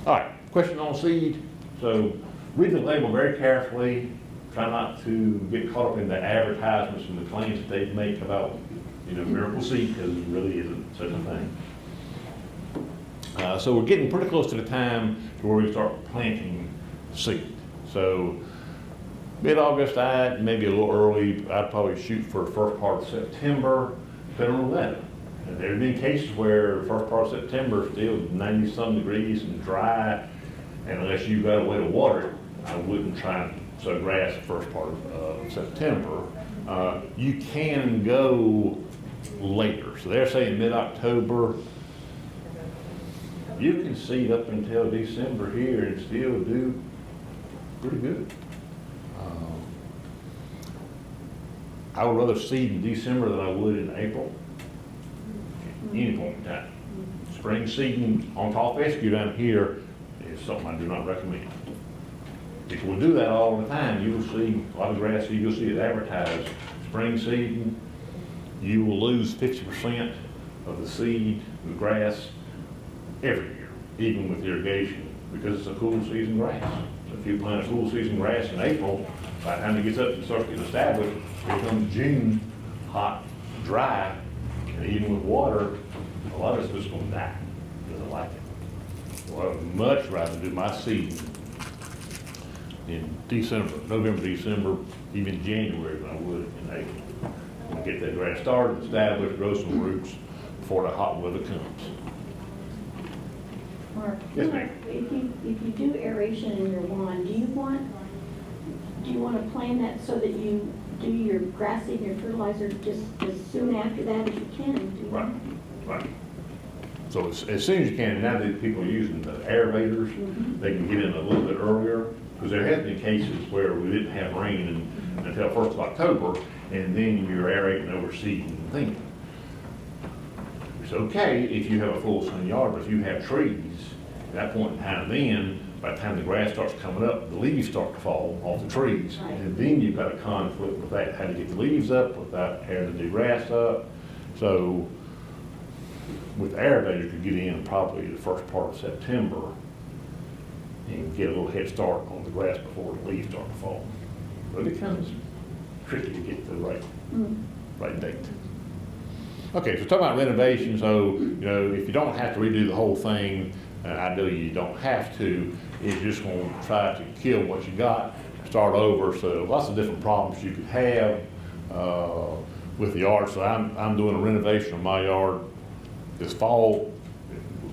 All right, question on seed. So read the label very carefully. Try not to get caught up in the advertisements and the claims that they make about, miracle seed, because it really isn't such a thing. So we're getting pretty close to the time to where we start planting seed. So mid-August, maybe a little early, I'd probably shoot for the first part of September, depending on the weather. And there've been cases where the first part of September is still 90-some degrees and dry, and unless you've got a way to water it, I wouldn't try and sow grass the first part of September. You can go later. So they're saying mid-October. You can seed up until December here and still do pretty good. I would rather seed in December than I would in April, at any point in time. Spring seeding on top fescue down here is something I do not recommend. If we do that all the time, you will see a lot of grass, you'll see it advertised, spring seeding, you will lose 50% of the seed, the grass, every year, even with irrigation, because it's a cool season grass. So if you plant a cool season grass in April, by the time it gets up and starts getting established, here comes June, hot, dry, and even with water, a lot of it's just gonna die, doesn't like it. Well, I would much rather do my seeding in December, November, December, even January than I would in April. And get that grass started, established, grow some roots before the hot weather comes. Mark, Yes, ma'am. if you do aeration in your lawn, do you want to plan that so that you do your grass seed and your fertilizer just as soon after that as you can? Do you? Right, right. So as soon as you can, now that people are using the aerators, they can get in a little bit earlier, because there have been cases where we didn't have rain until 1st of October, and then you're aerating over seed and things. It's okay if you have a full sun yard, but if you have trees, at that point in time then, by the time the grass starts coming up, the leaves start to fall off the trees. Right. And then you've got a conflict with that, how to get the leaves up without having to do grass up. So with aerator, you could get in probably the first part of September and get a little head start on the grass before the leaves start to fall. But it becomes tricky to get the right date. Okay, so talking about renovation, so, you know, if you don't have to redo the whole thing, ideally you don't have to, it's just going to try to kill what you got, start over. So lots of different problems you could have with the yard. So I'm doing a renovation of my yard this fall,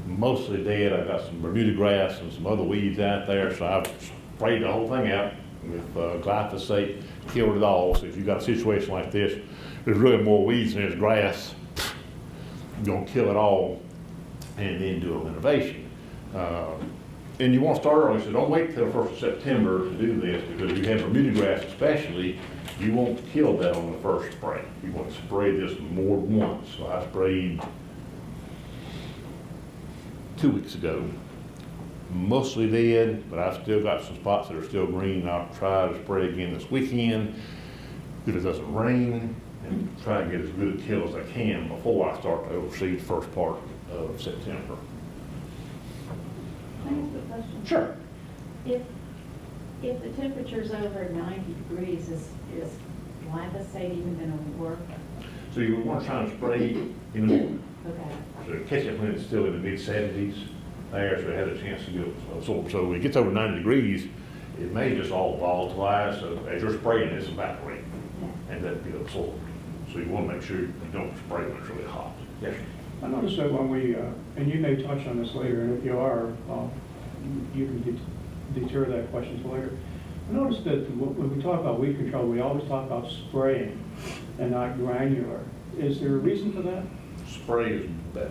mostly dead. I've got some Bermuda grass and some other weeds out there, so I've sprayed the whole thing out with glyphosate, killed it all. So if you've got a situation like this, there's really more weeds than there's grass, you're gonna kill it all and then do a renovation. And you want to start early, so don't wait till the 1st of September to do this, because if you have Bermuda grass especially, you won't kill that on the first spray. You want to spray this more than once. So I sprayed 2 weeks ago, mostly dead, but I've still got some spots that are still green. I'll try to spray again this weekend if it doesn't rain, and try and get as good a kill as I can before I start to overseed the first part of September. Can I ask a question? Sure. If the temperature's over 90 degrees, is glyphosate even gonna work? So you want to try and spray in the morning. Okay. So catch it when it's still in the mid-70s there, so it has a chance to get absorbed. So when it gets over 90 degrees, it may just all volatilize, so as you're spraying, it's evaporating and then get absorbed. So you want to make sure you don't spray when it's really hot. Yes. I noticed that when we, and you may touch on this later, and if you are, you can deter that question to later. I noticed that when we talk about weed control, we always talk about spraying and not granular. Is there a reason for that? Spray is better.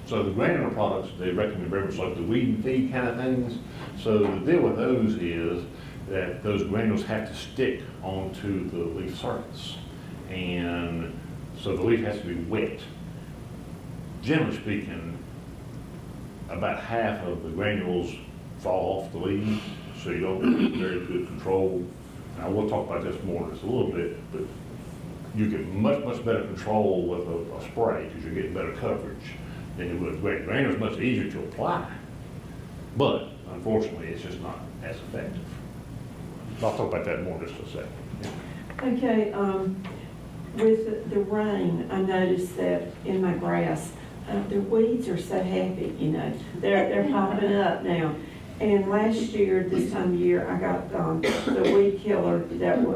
So the granular products, they recommend very much like the weed and feed kind of things. So the deal with those is that those granules have to stick onto the leaf surface. And so the leaf has to be wet. Generally speaking, about half of the granules fall off the leaves, so you don't get very good control. Now we'll talk about this more in just a little bit, but you get much, much better control with a spray because you're getting better coverage than you would with granules. Granules is much easier to apply, but unfortunately it's just not as effective. I'll talk about that more in just a second. Okay, with the rain, I noticed that in my grass, the weeds are so happy, you know. They're popping up now. And last year, this time of year, I got the weed killer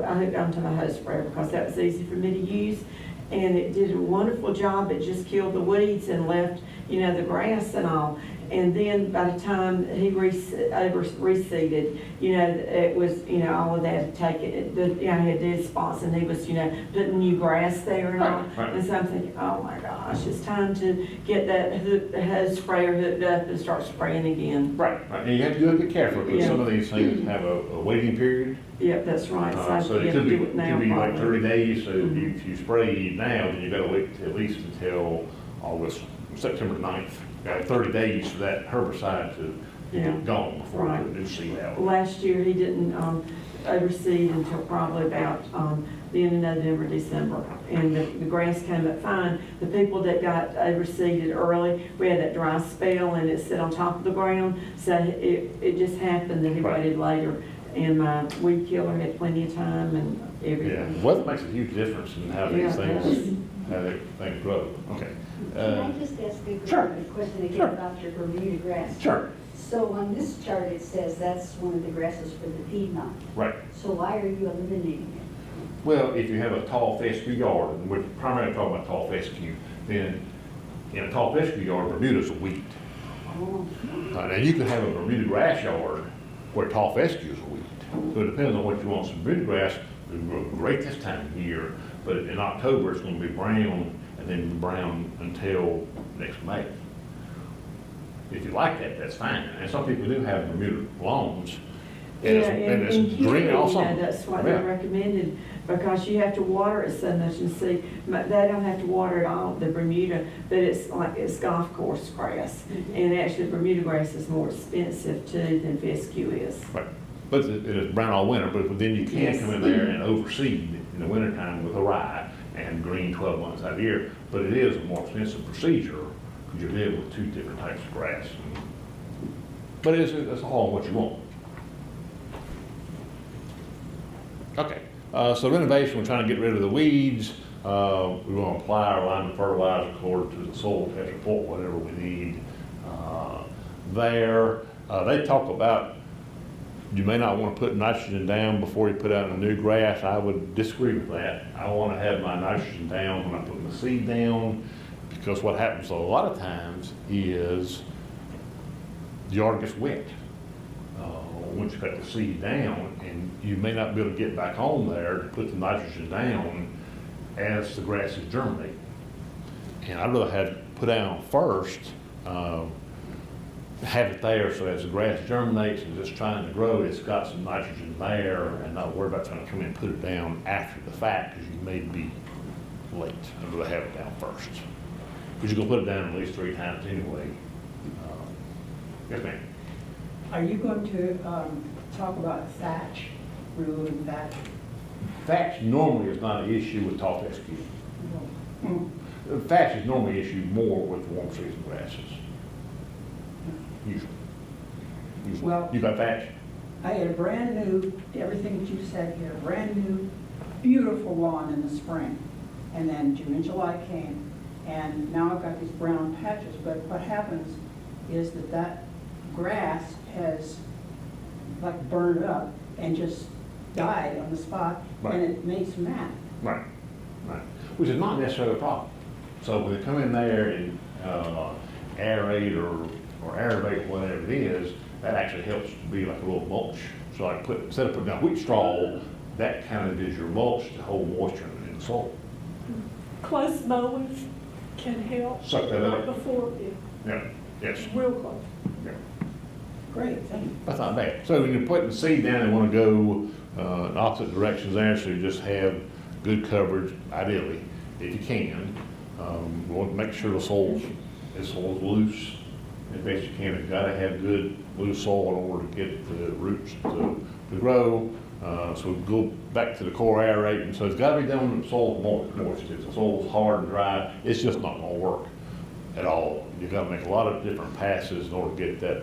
I hooked onto my hose sprayer because that was easy for me to use. And it did a wonderful job. It just killed the weeds and left, the grass and all. And then by the time he reseeded, it was, all of that had taken, I had dead spots and he was, putting new grass there and all. Right. And so I'm thinking, oh my gosh, it's time to get that hose sprayer hooked up and start spraying again. Right, and you have to be careful because Yeah. some of these things have a waiting period. Yep, that's right. So you it have could to be, do it now, like probably. 30 days, so Mhm. if you spray now, then you gotta wait at least until September 9th. Got 30 days for that herbicide to Yeah. get gone before Right. the new seed out. Last year, he didn't overseed until probably about the end of November, December. And the grass came up fine. The people that got overseeded early, we had that dry spell and it sit on top of the ground. So it just happened that he Right. waited later. And my weed killer had plenty of time and Yeah, everything. weather makes a huge difference in how Yeah, these it things, how they things grow. Okay. Can I just ask a Sure. question again Sure. about your Bermuda grass? Sure, So on this chart, it says that's one of the grasses for the Piedmont. right. So why are you eliminating it? Well, if you have a tall fescue yard, and we're primarily talking about tall fescue, then in a tall fescue yard, Bermuda's a wheat. Oh, Now, you can have a Bermuda grass yard where tall fescue is a wheat. So it depends on what you want. Some Bermuda grass will grow great this time of year, but in October, it's gonna be brown, and then brown until next May. If you like that, that's fine. And some people do have Bermuda lawns, and Yeah, and it's and green here, all summer. that's what Yeah. they recommended, because you have to water it so much, and see, they don't have to water it all, the Bermuda, but it's golf course grass. And actually, Bermuda grass is more expensive too than fescue is. Right. But it is brown all winter, but then you can Yes. come in there and overseed in the wintertime with a rye and green 12 months out of the year. But it is a more expensive procedure because you're dealing with two different types of grass. But it's all what you want. Okay, so renovation, we're trying to get rid of the weeds. We want to apply our lime fertilizer according to the soil test report, whatever we need there. They talk about you may not want to put nitrogen down before you put out a new grass. I would disagree with that. I want to have my nitrogen down when I put my seed down, because what happens a lot of times is the yard gets wet once you cut the seed down, and you may not be able to get back on there to put the nitrogen down as the grass is germinating. And I'd rather have it put down first, have it there so as the grass germinates and just trying to grow, it's got some nitrogen there, and not worry about trying to come in and put it down after the fact, because you may be late. I'd rather have it down first. Because you're gonna put it down at least 3 times anyway. Yes, ma'am. Are you going to talk about thatch, removing thatch? Thatch normally is not an issue with tall fescue. Thatch is normally an issue more with warm season grasses. Usually. Well- You got thatch? I had a brand new, everything that you said here, brand new, beautiful lawn in the spring. And then June and July came, and now I've got these brown patches. But what happens is that grass has like burned up and just died on the spot, Right. and it makes mat. Right, right. Which is not necessarily a problem. So when they come in there and aerate or aerate, whatever it is, that actually helps to be like a little mulch. So I instead of putting down wheat straw, that kind of is your mulch to hold moisture in the soil. Close mowing can help. Suck that up. Not before, Yeah, yes, real close. yeah. Great, thank you. That's not bad. So when you're putting the seed down, you want to go in opposite directions there, so you just have good coverage, ideally, if you can. You want to make sure the soil's loose as best you can. You've got to have good loose soil in order to get the roots to grow. So go back to the core aerating. So it's got to be done when the soil's moist. If the soil's hard and dry, it's just not going to work at all. You've got to make a lot of different passes in order to get that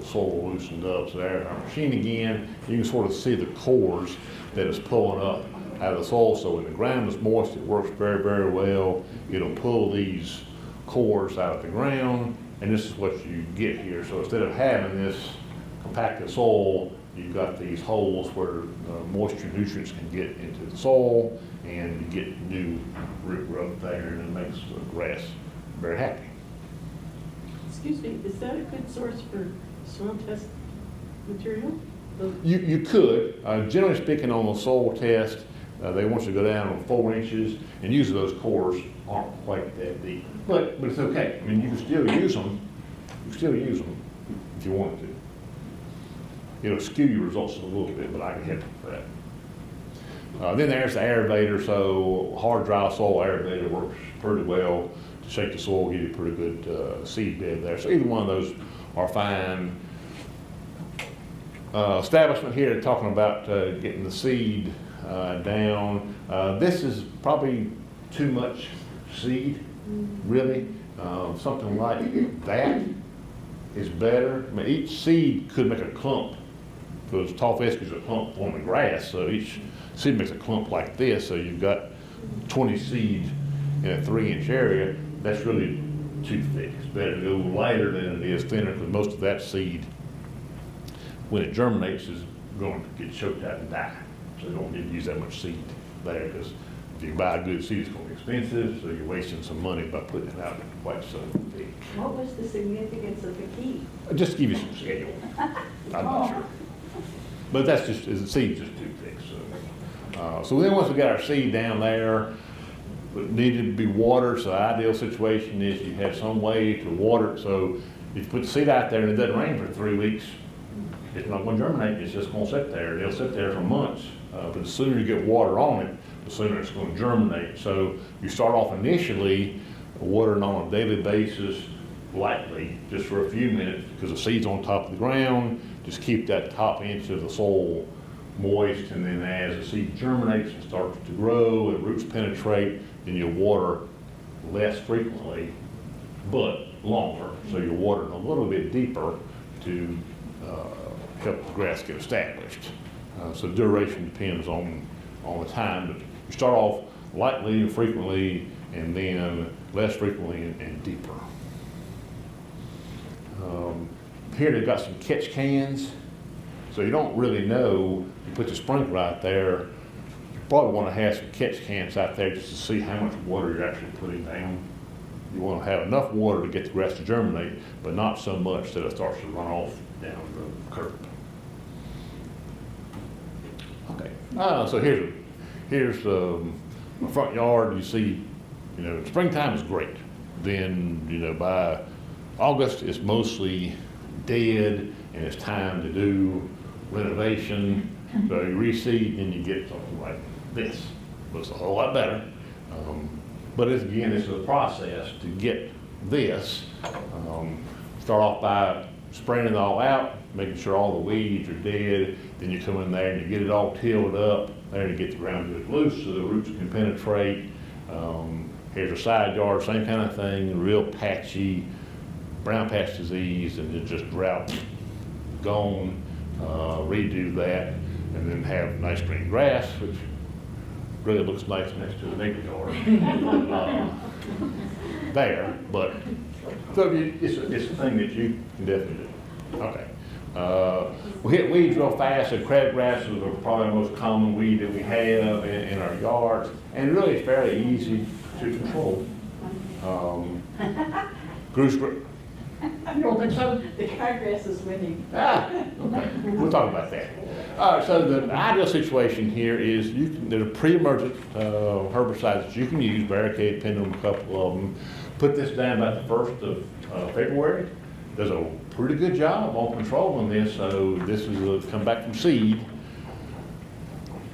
soil loosened up. So there, our machine again, you can sort of see the cores that it's pulling up out of the soil. So when the ground is moist, it works very, very well. It'll pull these cores out of the ground, and this is what you get here. So instead of having this compacted soil, you've got these holes where moisture nutrients can get into the soil, and you get new root growth there, and it makes the grass very happy. Excuse me, is that a good source for soil test material? You could, generally speaking, on the soil test, they want you to go down on 4 inches, and usually those cores aren't quite that deep. But it's okay. I mean, you can still use them. You can still use them if you wanted to. It'll skew your results a little bit, but I can help you with that. Then there's the aerator. So hard, dry soil aerator works pretty well to shake the soil, give you a pretty good seed bed there. So either one of those are fine. Establishment here, talking about getting the seed down. This is probably too much seed, really. Something like that is better. I mean, each seed could make a clump. Those tall fescues are a clump on the grass, so each seed makes a clump like this. So you've got 20 seeds in a 3-inch area. That's really too thick. It's better to go lighter than it is thinner, because most of that seed, when it germinates, is going to get choked out and die. So you don't need to use that much seed there, because if you buy a good seed, it's going to be expensive, so you're wasting some money by putting it out quite so big. What was the significance of the key? Just to give you some scale. I'm not sure. But that's just, the seed's just too thick. So then once we got our seed down there, it needed to be watered. So the ideal situation is you have some way to water it. So if you put the seed out there and it doesn't rain for 3 weeks, it's not going to germinate. It's just going to sit there. It'll sit there for months. But the sooner you get water on it, the sooner it's going to germinate. So you start off initially watering on a daily basis, lightly, just for a few minutes, because the seed's on top of the ground. Just keep that top inch of the soil moist, and then as the seed germinates and starts to grow and roots penetrate, then you'll water less frequently, but longer. So you're watering a little bit deeper to help the grass get established. So the duration depends on the time, but you start off lightly and frequently, and then less frequently and deeper. Here they've got some catch cans, so you don't really know. You put the sprinkler out there, you probably want to have some catch cans out there just to see how much water you're actually putting down. You want to have enough water to get the grass to germinate, but not so much that it starts to run off down the curb. Okay, so here's my front yard. You see, springtime is great. Then, by August, it's mostly dead, and it's time to do renovation. So you reseed, and you get something like this. Looks a whole lot better. But it's a process to get this. Start off by spraying it all out, making sure all the weeds are dead. Then you come in there and you get it all tilled up. There you get the ground good loose so the roots can penetrate. Here's a side yard, same kind of thing, real patchy, brown patch disease, and then just drought gone. Redo that, and then have nice green grass, which really looks nice next to the neighbor yard. There, but so it's a thing that you can definitely do. Okay. We hit weeds real fast, and crabgrasses are probably the most common weed that we have in our yards, and really it's fairly easy to control. Goose. I don't think so. The crabgrass is winning. Okay. We'll talk about that. All right, so the ideal situation here is there's a pre-emergent herbicides that you can use, Barricade, Pendulum, a couple of them. Put this down about the 1st of February. Does a pretty good job on controlling this, so this is come back from seed.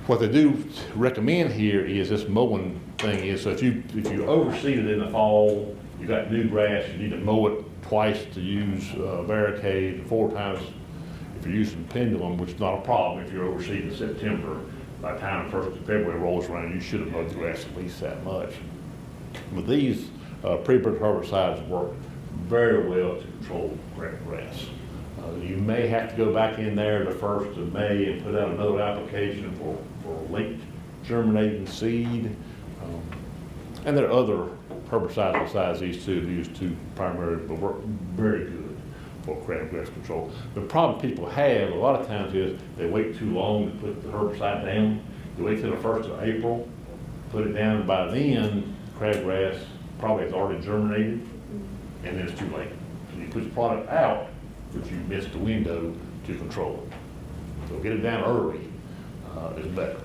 What they do recommend here is this mowing thing is, so if you overseed it in the fall, you got new grass, you need to mow it twice to use Barricade, 4 times if you're using Pendulum, which is not a problem if you're overseeding in September. By the time the 1st of February rolls around, you should have mowed the grass at least that much. But these pre-emergent herbicides work very well to control crabgrass. You may have to go back in there the 1st of May and put out another application for late germinating seed. And there are other herbicides besides these two. These two primarily work very good for crabgrass control. The problem people have a lot of times is they wait too long to put the herbicide down. They wait till the 1st of April, put it down, and by then, crabgrass probably has already germinated, and then it's too late. So you put the product out, but you missed the window to control it. So get it down early is better.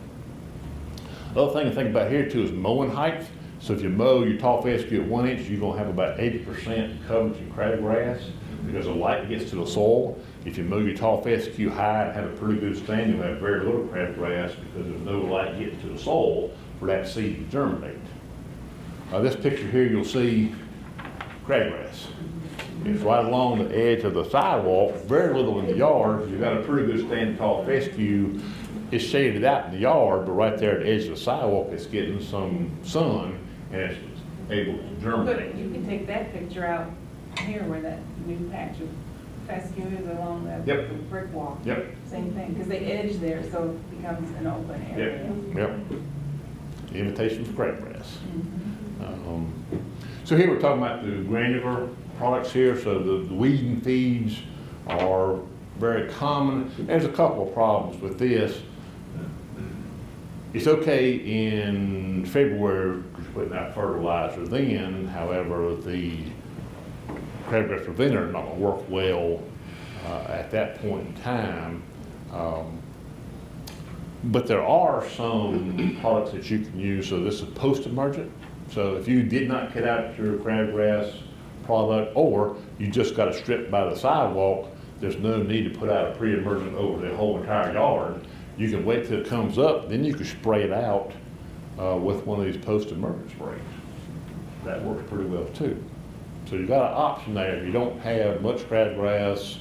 Other thing to think about here too is mowing height. So if you mow your tall fescue at 1 inch, you're gonna have about 80% coverage in crabgrass because the light gets to the soil. If you mow your tall fescue high and have a pretty good stand, you'll have very little crabgrass because there's no light getting to the soil for that seed to germinate. This picture here, you'll see crabgrass. It's right along the edge of the sidewalk, very little in the yard. You've got a pretty good stand tall fescue. It's shaded out in the yard, but right there at the edge of the sidewalk, it's getting some sun and it's able to germinate. But you can take that picture out here where that new patch of fescue is along the Yep. brick wall. Yep. Same thing, because they edge there, so it becomes an open area. Yep. The imitation for crabgrass. So here we're talking about the granular products here. So the weeding feeds are very common. There's a couple of problems with this. It's okay in February because you're putting out fertilizer then. However, the crabgrass preventer is not going to work well at that point in time. But there are some products that you can use. So this is post-emergent. So if you did not cut out your crabgrass product, or you just got a strip by the sidewalk, there's no need to put out a pre-emergent over the whole entire yard. You can wait till it comes up, then you can spray it out with one of these post-emergent sprays. That works pretty well too. So you've got an option there. If you don't have much crabgrass,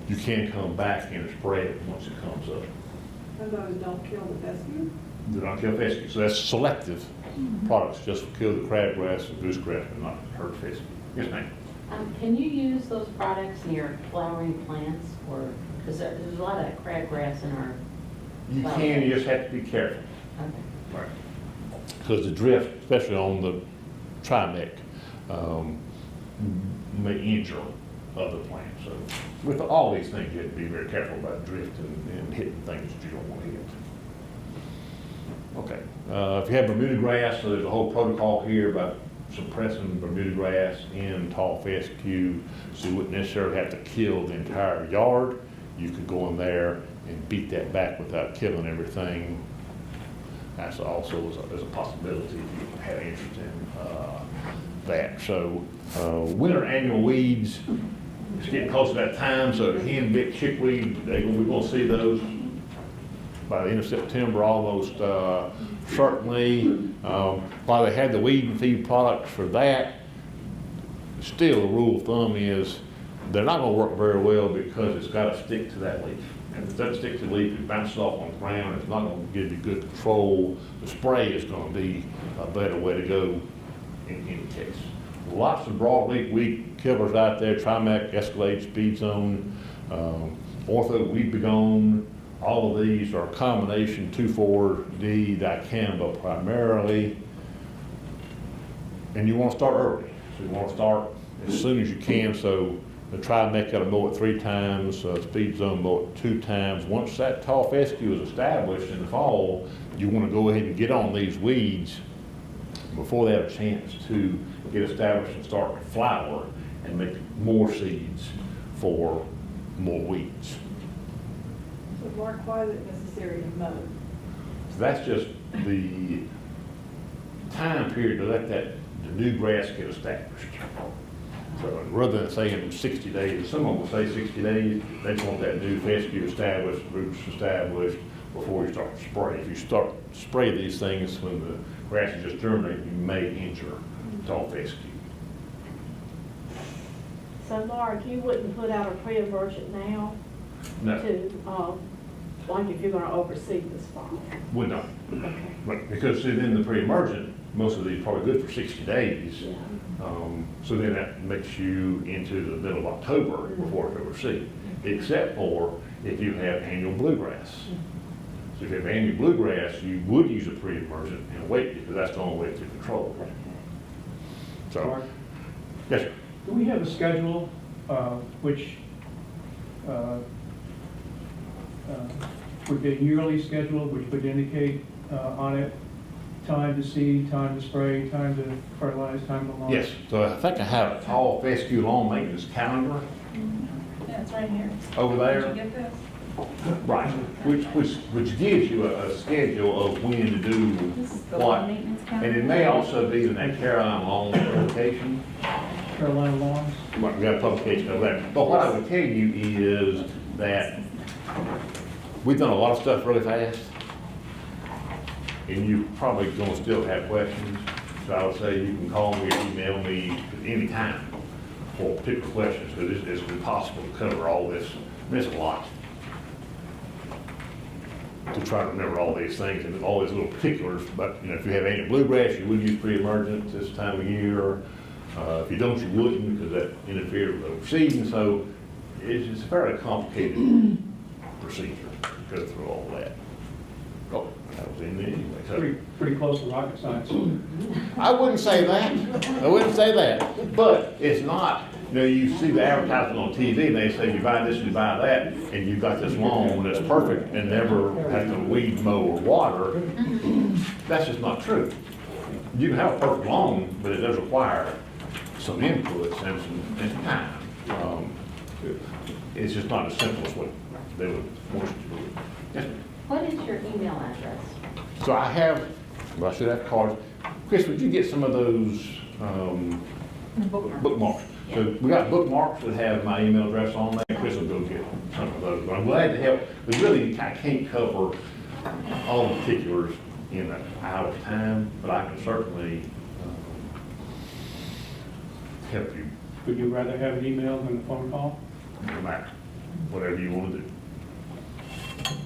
you can come back and spray it once it comes up. And those don't kill the fescue? Do not kill fescue. So that's selective products, just kill the crabgrass and goosegrass, but not hurt fescue. Yes, ma'am. Can you use those products in your flowering plants, or, because there's a lot of crabgrass in our. You can, you just have to be careful. Okay. Right. Because the drift, especially on the trimec, may injure other plants. So with all these things, you have to be very careful about drift and hitting things that you don't want to hit. Okay. If you have Bermuda grass, so there's a whole protocol here about suppressing Bermuda grass in tall fescue, so you wouldn't necessarily have to kill the entire yard. You could go in there and beat that back without killing everything. That's also is a possibility if you have interest in that. So winter annual weeds, it's getting close to that time, so henbit, chickweed, we're going to see those by the end of September almost certainly. While they had the weed and feed products for that, still the rule of thumb is they're not going to work very well because it's got to stick to that leaf. And if it doesn't stick to the leaf, it bounces off on the ground, it's not going to give you good control. The spray is going to be a better way to go in any case. Lots of broadleaf weed killers out there, Trimec, Escalade, Speed Zone, Ortho, Weed Begone. All of these are a combination 2,4-D dicamba primarily. And you want to start early. So you want to start as soon as you can. So the Trimec got to mow it 3 times, Speed Zone mow it 2 times. Once that tall fescue is established in the fall, you want to go ahead and get on these weeds before they have a chance to get established and start to flower and make more seeds for more weeds. So Mark, why is it necessary to mow? So that's just the time period to let the new grass get established. So rather than saying 60 days, someone will say 60 days, they want that new fescue established, roots established before you start to spray. If you start to spray these things when the grass is just germinating, you may injure tall fescue. So Laura, you wouldn't put out a pre-emergent now No, to, like if you're gonna oversee this fall? would not. Okay. But because then the pre-emergent, most of these are probably good for 60 days. Yeah. So then that makes you into the middle of October before it's overseed, except for if you have annual bluegrass. So if you have annual bluegrass, you would use a pre-emergent and wait because that's the only way to control it. So, Mark, yes, sir. do we have a schedule which would be a yearly schedule, which would indicate on it time to seed, time to spray, time to fertilize, time to launch? Yes, so I think I have a tall fescue lawn maintenance calendar Yeah, it's right here. over Did you there. get this? Right, which gives you a schedule of when to do This is the what. lawn maintenance And it calendar. may also be in that Carolina Lawn publication. Carolina Lawns? We got a publication of that. But what I would tell you is that we've done a lot of stuff really fast. And you probably gonna still have questions. So I would say you can call me or email me at any time for particular questions, because it's impossible to cover all this. There's a lot to try to remember all these things and all these little particulars. But, you know, if you have annual bluegrass, you would use pre-emergent this time of year. If you don't, you wouldn't, because that interferes with overseeding. So it's a fairly complicated procedure to go through all that. Oh, that was in there anyway. So Pretty close to rocket science. I wouldn't say that. I wouldn't say that. But it's not, you know, you see the advertisement on TV and they say you buy this, you buy that, and you've got this lawn that's perfect and never has to weed, mow, or water. That's just not true. You can have a perfect lawn, but it does require some inputs and some time. It's just not as simple as what they would want you to do. Yes, ma'am. What is your email address? So I have, well, I should have cards. Chris, would you get some of those bookmarks? So we got bookmarks that have my email address on there. Chris will go get some of those. But I'm glad to help. But really, I can't cover all the particulars in an hour's time, but I can certainly help you, Would you rather have an email than a phone call? no matter whatever you want to do.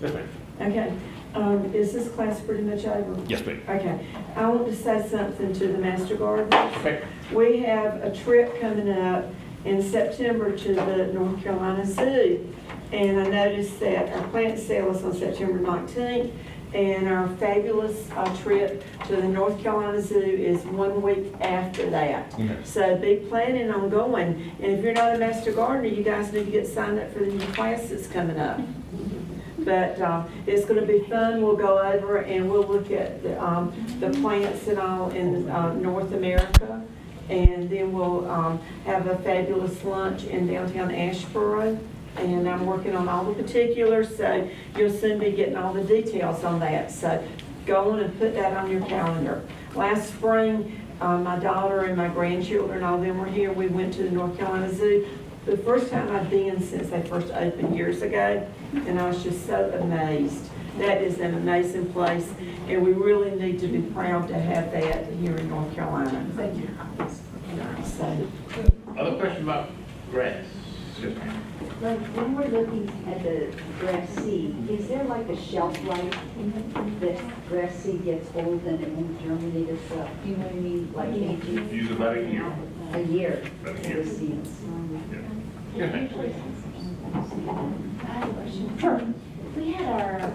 Yes, ma'am. Okay, is this class pretty much over? Yes, ma'am. Okay, I want to say something to the Master Gardeners. Okay. We have a trip coming up in September to the North Carolina Zoo. And I noticed that our plant sale is on September 19th, and our fabulous trip to the North Carolina Zoo is 1 week after that. Okay. So be planning on going. And if you're not a Master Gardener, you guys need to get signed up for the new class that's coming up. But it's going to be fun. We'll go over and we'll look at the plants and all in North America. And then we'll have a fabulous lunch in downtown Asheboro. And I'm working on all the particulars, so you'll soon be getting all the details on that. So go on and put that on your calendar. Last spring, my daughter and my grandchildren, all of them were here. We went to the North Carolina Zoo. The first time I've been since they first opened years ago, and I was just so amazed. That is an amazing place, and we really need to be proud to have that here in North Carolina. Thank you. So, Other questions about grass? Yes, ma'am. Like, when we're looking at the grass seed, is there like a shelf life that grass seed gets old and it won't germinate as well? Do you know what I mean? Like aging? Use about a year. A year About a for year. the seeds. Yes, ma'am. I have a question. We had our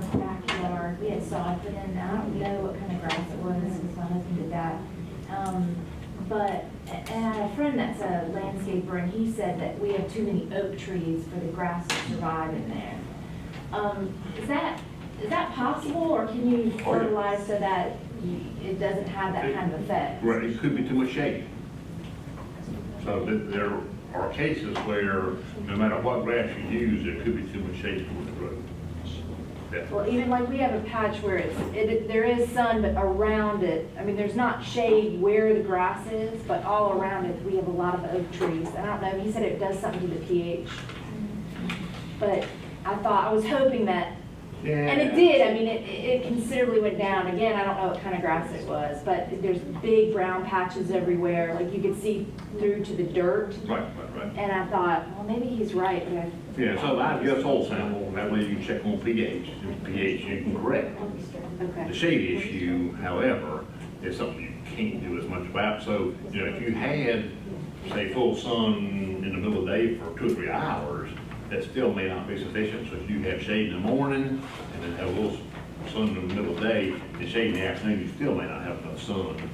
backyard, we had sod put in, I don't know what kind of grass it was, because my husband did that. And I have a friend that's a landscaper, and he said that we have too many oak trees for the grass to survive in there. Is that possible, or can you fertilize so that it doesn't have that kind of effect? Right, it could be too much shade. So there are cases where no matter what grass you use, there could be too much shade for the growth. Well, even like we have a patch where there is sun, but around it, I mean, there's not shade where the grass is, but all around it, we have a lot of oak trees. I don't know, he said it does something to the pH. But I was hoping that, and it did, I mean, it considerably went down. Again, I don't know what kind of grass it was, but there's big brown patches everywhere, like you could see through to the dirt. Right. And I thought, well, maybe he's right, but Yeah, so I get a soil sample, that way you can check on pH. If pH you can correct. The okay. shade issue, however, is something you can't do as much about. So, you know, if you had, say, full sun in the middle of the day for 2 or 3 hours, that still may not be sufficient. So if you have shade in the morning and then have a little sun in the middle of the day and shade in the afternoon, you still may not have enough sun to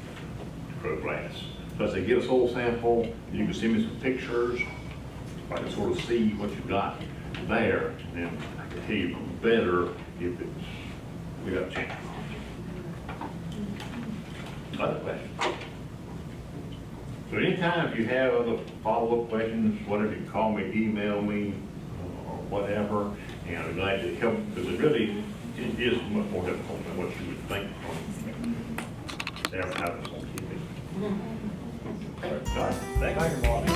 grow grass. So I say get a soil sample, you can send me some pictures I can sort of see what you've got there, and then I can tell you better if it's, we got a chance. Other questions? So anytime if you have other follow-up questions, whatever, you can call me, email me, or whatever, and I'm glad to help, because it really it is much more difficult than what you would think from advertising on TV. All right, thank you.